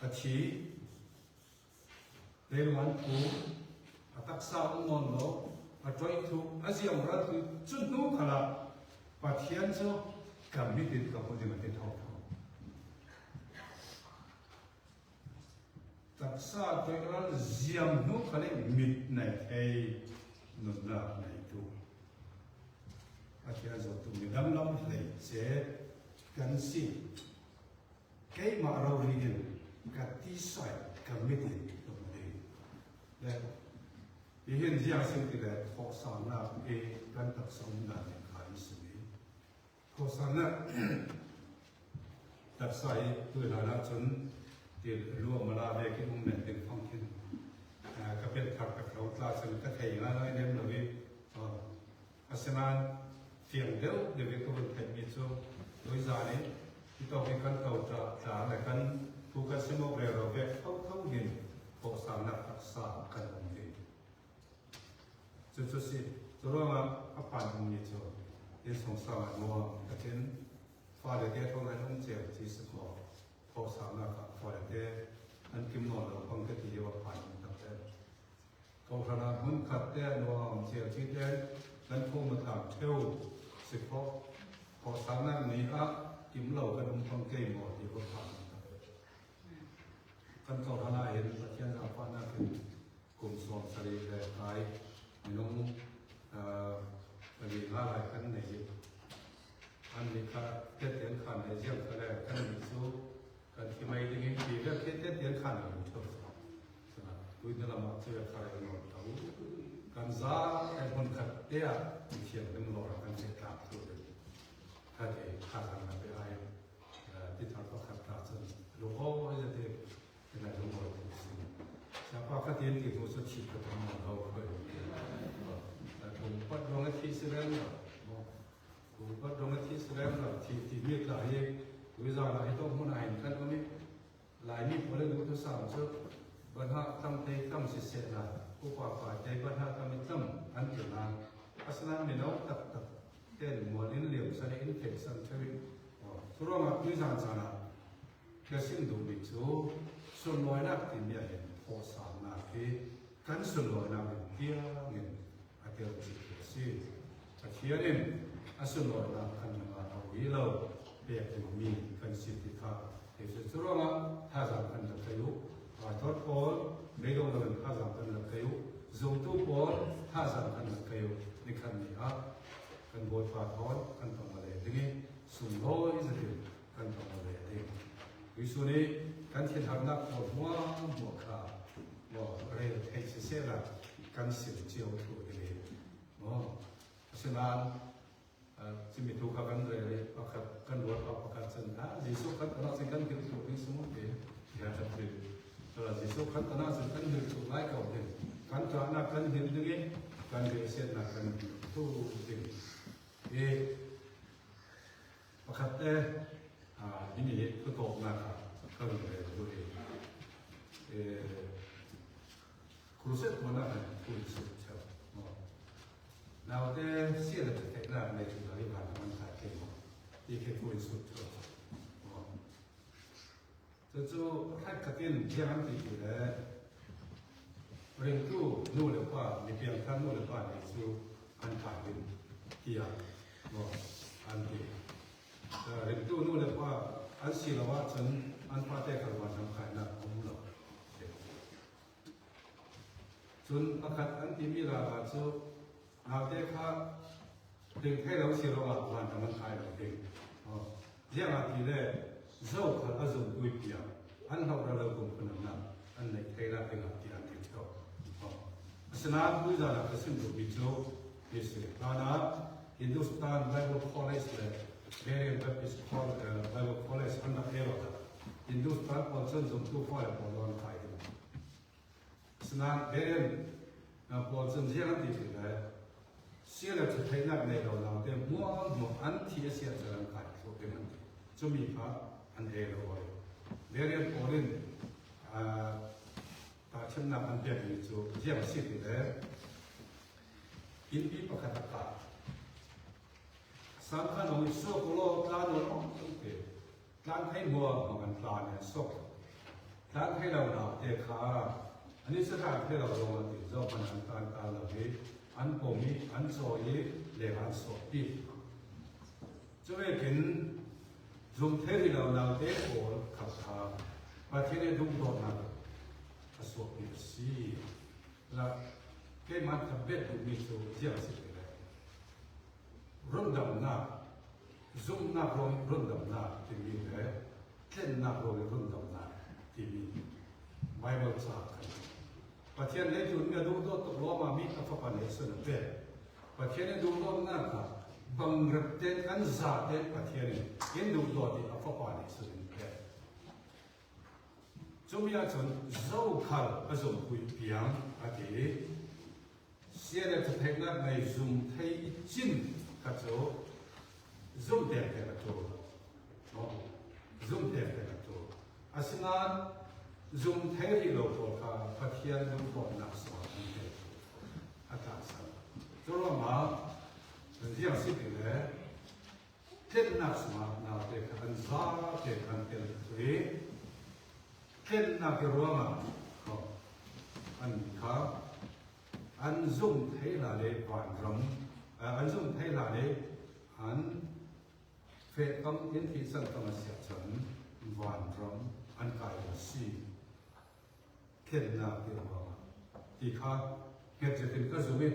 S1: อาชีเรื่องวันกูตักษาอุโมงค์เราจอยทุกอาชีพเราคือจุดนู้นขนาดปัจจัยเจ้ากับมิตรกับคนที่มันเป็นเท่าตักษาตัวเราเยี่ยมนู้นขนาดมิตรในไอ้นุ่นละในตัวอาชีพเราตัวมีดำล้ำเลยเสียกันสิแค่มาเราเรียนกับที่ใส่กับมิตรตัวเองและที่เห็นที่อาสิ่งที่ได้ขอสอนเราเองกันตักสอนได้ในขายสิ่งนี้ขอสอนนั้นตักใส่ตัวเราจนที่รู้มาลาเด็กที่มุ่งเน้นเป็นฟังขึ้นก็เป็นขับกับเขาตาซึ่งก็เทียงอะไรเนี่ยเราวิอาศัยนั้นเทียงเดียวเดี๋ยวก็เป็นแผ่นมิตรโดยสารนี้ที่ต้องเป็นการเก่าจ่าและกันผู้กันสมบูรณ์เราเวกเข้าเห็นขอสอนนักตักษากันตรงนี้จุดสิตัวเราอัปปันมิตรที่สงสารมัวก็เช่นฟ้าเด็กเขาให้ต้องเจ็บที่สุดขอสอนนักฟ้าเด็กอันกิมโนเราฟังก็ที่ว่าผ่านตั้งแต่เขาขนาดมุ่งขัดแต่นัวเสียชีวิตนั้นคงมาถามเที่ยวสิเพราะขอสอนนักนี้กิมเราก็ต้องฟังเกมหมดที่ว่าผ่านกันเขาขนาดเห็นประเทศอาฟ้านักเป็นกลุ่มสองสลีและไทยน้องมันมีหลายขั้นในอันนี้ค่ะเทียนขันในเรื่องก็แล้วขั้นนี้สู้กันที่ไม่ได้ยินดีก็เทียนขันอยู่เท่าไหร่ใช่ไหมดูนี่เรามาเจอใครนอนเขา าไอ้คนขัดเตี้ยเขียนเป็นหลอกกันเสียกลับตัวเองถ้าเด็กขาดอะไรไปไอ้ที่ทำก็ขัดตาจนหลวงพ่อจะเด็กเป็นอะไรหลวงพ่อเป็นสิ่งชาวบ้านก็เรียนที่ตัวสุดชีพก็ทำเราเคยแต่ผมก็ลงที่สุดแล้วผมก็ลงที่สุดแล้วที่มีหลายวิชาหลายต้องมุ่งหน้ากันตรงนี้หลายนี่พอเรื่องทุกสามชุดบรรทัดตั้งใจตั้งเสียนะผู้กว่าฝ่ายใจบรรทัดตั้งไม่ตั้งอันเกิดมาพัฒนาไม่น้อยตัดเต้นมัวลิ้นเหลี่ยมสารอินเฟคชั่นชีวิตทุกอย่างวิชาสารแค่สิ่งดูมิจูส่วนน้อยนักที่เนี่ยเห็นพอสามนาทีกันส่วนน้อยนักเที่ยงเงินอาเดียวจิตสิเที่ยงเงินส่วนน้อยนักกันมาเอาวิโลเปียกถึงมีกันสิทธิภาพเดี๋ยวสุดท้ายถ้าจะกันจะไปยุทอดพอไม่ต้องเดินถ้าจะกันจะไปยุzoom tu pol ha san kan kayo ni kan ni a kan bot pa thon kan tong ale dingi sum lo is a thing kan tong ale ding wi su ni kan thil ham nak mo mo kha mo re thai se se la kan sim chiao thu de mo sanan chi mi thu ka kan re le pa khat kan bot pa pa kan chen ha jisu kan ana se kan thil thu ni sum de ya ta thil jisu kan ana se kan thil thu lai ka de kan jana kan hin dingi kan ge set na kan tu ding pakhat ini tu tok na ka le tu cruset mana kan tu cha now the see the technique na tu dari ban man ta ke ke tu su cha tu hai ka tin jiang ti leเรื่องตู้นู่นเลยว่าในเพียงท่านนู่นเลยว่าในสู้อันผ่านเป็นเกียร์บอกอันที่เรื่องตู้นู่นเลยว่าอันสิ่งว่าฉันอันพาแต่กับวันทำขายนักของเราจนประกาศอันที่มีราคาสู้เอาแต่ข้าถึงให้เราเสียเราวันทำขายเราเองเรื่องอะไรเนี่ยเจ้าข้าอาจจะดูเพียงอันเราคงเป็นนั้นอันในใครเราเป็นอะไรที่อันที่เขาSenat Bujana Kasindu Bijo is Lana Hindustan Bible College Varian Baptist Bible College under Erota Hindustan Polson Zum 2 Fire Polon Thai Senat Varian Polson Jian Di Lai Sila to Thai Nak Nei Lo Lao De Mo Anti Asia Jalan Kai So Dem Jumi Pha An Ero Varian Polinฉันนำอันเดียวกันจูเยี่ยมสิทธิ์เลยอินพีประคัตตาสังขารของโซโคโลตาโนนการให้มัวของมันตาเนี่ยโซการให้เราหนาเด็กขาอันนี้สถานที่เราลงมาถึงเจ้าพนักงานตาเราที่อันผมมีอันโซยีเลหันโซปีจะไม่เห็นจุ่มเทที่เราหนาเด็กโอขับขาประเทศนี้ดุโดนนะสวดมีสีแล้วแค่มันทำเบ็ดมีโซ่เจ้าสิเลยรุ่นดำหน้าซุ่มหน้าร้อนรุ่นดำหน้าที่มีเลยเล่นหน้าร้อนรุ่นดำหน้าที่มีไบเบิลสากันประเทศนี้จุดนี้ดูตัวตกลงมามีอัฟกันในส่วนเป็ดประเทศนี้ดูตัวนั่นค่ะบังรักเด็กอันซาเด็กประเทศนี้ยังดูตัวที่อัฟกันในส่วนเป็ด中央从肉烤那种会变啊的，现在就睇那内容睇一进，它就肉点点个做，肉点点个做，啊是那肉睇的路途它天路途那啥的，啊干啥？做了嘛，这样是的嘞，天那什么那得看啥得看点对。Ken na kiroma an ka an zum thei la le van ram an zum thei la le an fe kam in thi san kam sia chan van ram an kai si ken na kiroma ti kha ke je tin ka zumi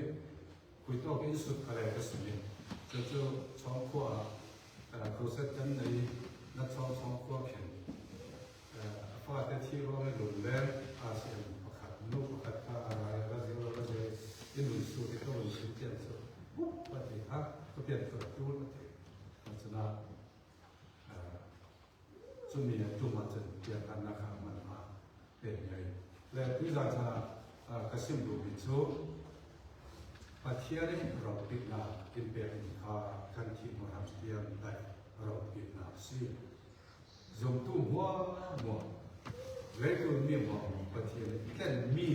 S1: kui to in sut ka le ka sumi so chong kwa ko set kan nei na chong kwa phenพอแต่ที่เราไม่หลุดแล้วอาเซียนประคับลูกประคับอะไรก็เดี๋ยวเราจะ อินดูสูที่เขาเป็นสิ่งเดียวกันปฏิภาคก็เปลี่ยนตัวจูนปฏิลักษณะส่วนนี้จุ่มมันจะเปลี่ยนกันนะครับมันมาเป็นไงและวิจารณ์กสิมดูวิจูปฏิเสธเราปิดหน้าอินเปียนข้ากันที่มหาวิทยาลัยเราปิดหน้าสิจงตู้หัวเรื่องนี้หัวปฏิเสธแค่มี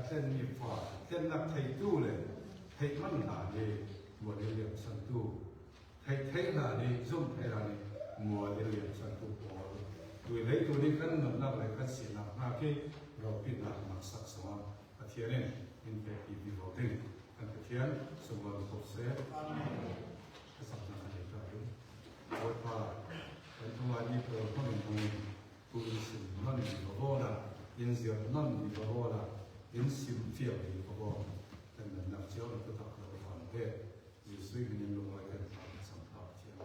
S1: แค่มีฟ้าแค่นักไทยตู้เลยไทยมันหนาเลยมัวเรียนสันตู้ไทยหนาเลยจงไทยหนาเลยมัวเรียนสันตู้พอดูเรื่องนี้กันนับเลยกันสินับหน้าที่เราปิดหน้ามาสักสองปฏิเสธอินเปียนดีโรดิ้งกันปฏิเสธสมบูรณ์ครบเสร็จก็สำคัญเลยครับว่าเป็นตัวนี้เป็นคนหนึ่งผู้สิ่งนั้นดีกว่าละยินเสียงนั้นดีกว่าละยินสิ่งเฟี้ยวดีกว่าแต่ในนักเชี่ยวเราต้องทำเราทำได้ยิ่งสุดยิ่งลงไปกันสัมผัสเชี่ยว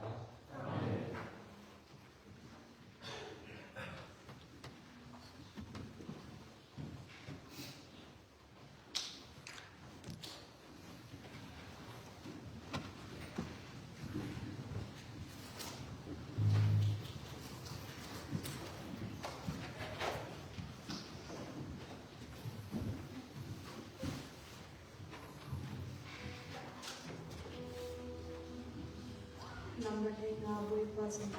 S2: Number 10, Boy Person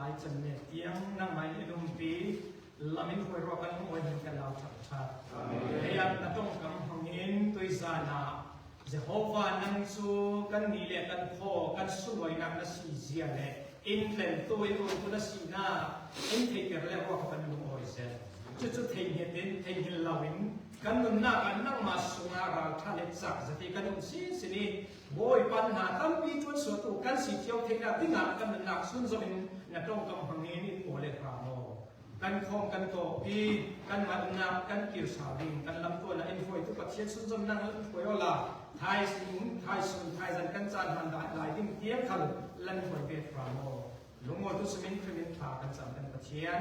S2: ายจันเนเตียงนั่งไม้ในดุมปีลามินคอยรอกันมวยเห็นกันเราชัดชัดเฮียนต้องกำหังอินตุยซานาเจโฮวานังซูกันนี่แหละกันพ่อกันสวยนักนัสีเสียเลยอินเลนตัวอินตุนสีนาอินเทเกอร์แล้วว่ากันลุงโอยเซจุดเทียนเห็นเทียนลาวินกันนุ่นนักกันนั่งมาสุงาราทะเลจักจะที่กันนุ่นสิสินีโวยปัญหาตั้มปีจวนสุดตุกันสีเที่ยวเทนาที่งานกันนักสุนทรินนัดต้องกำหังอินนี่โอเลคราโมกันคงกันโตปีกันมาอุณากันกิวสาวิงกันลำตัวนะอินโฟยทุกประเทศสุนทรนั่งโวยละไทยสิงไทยสุนไทยจันกันจานมันได้หลายดิ้งเทียบกันลันโวยเบตราโมลุงโมตุสมินคริมินพากันจำกันประเทศ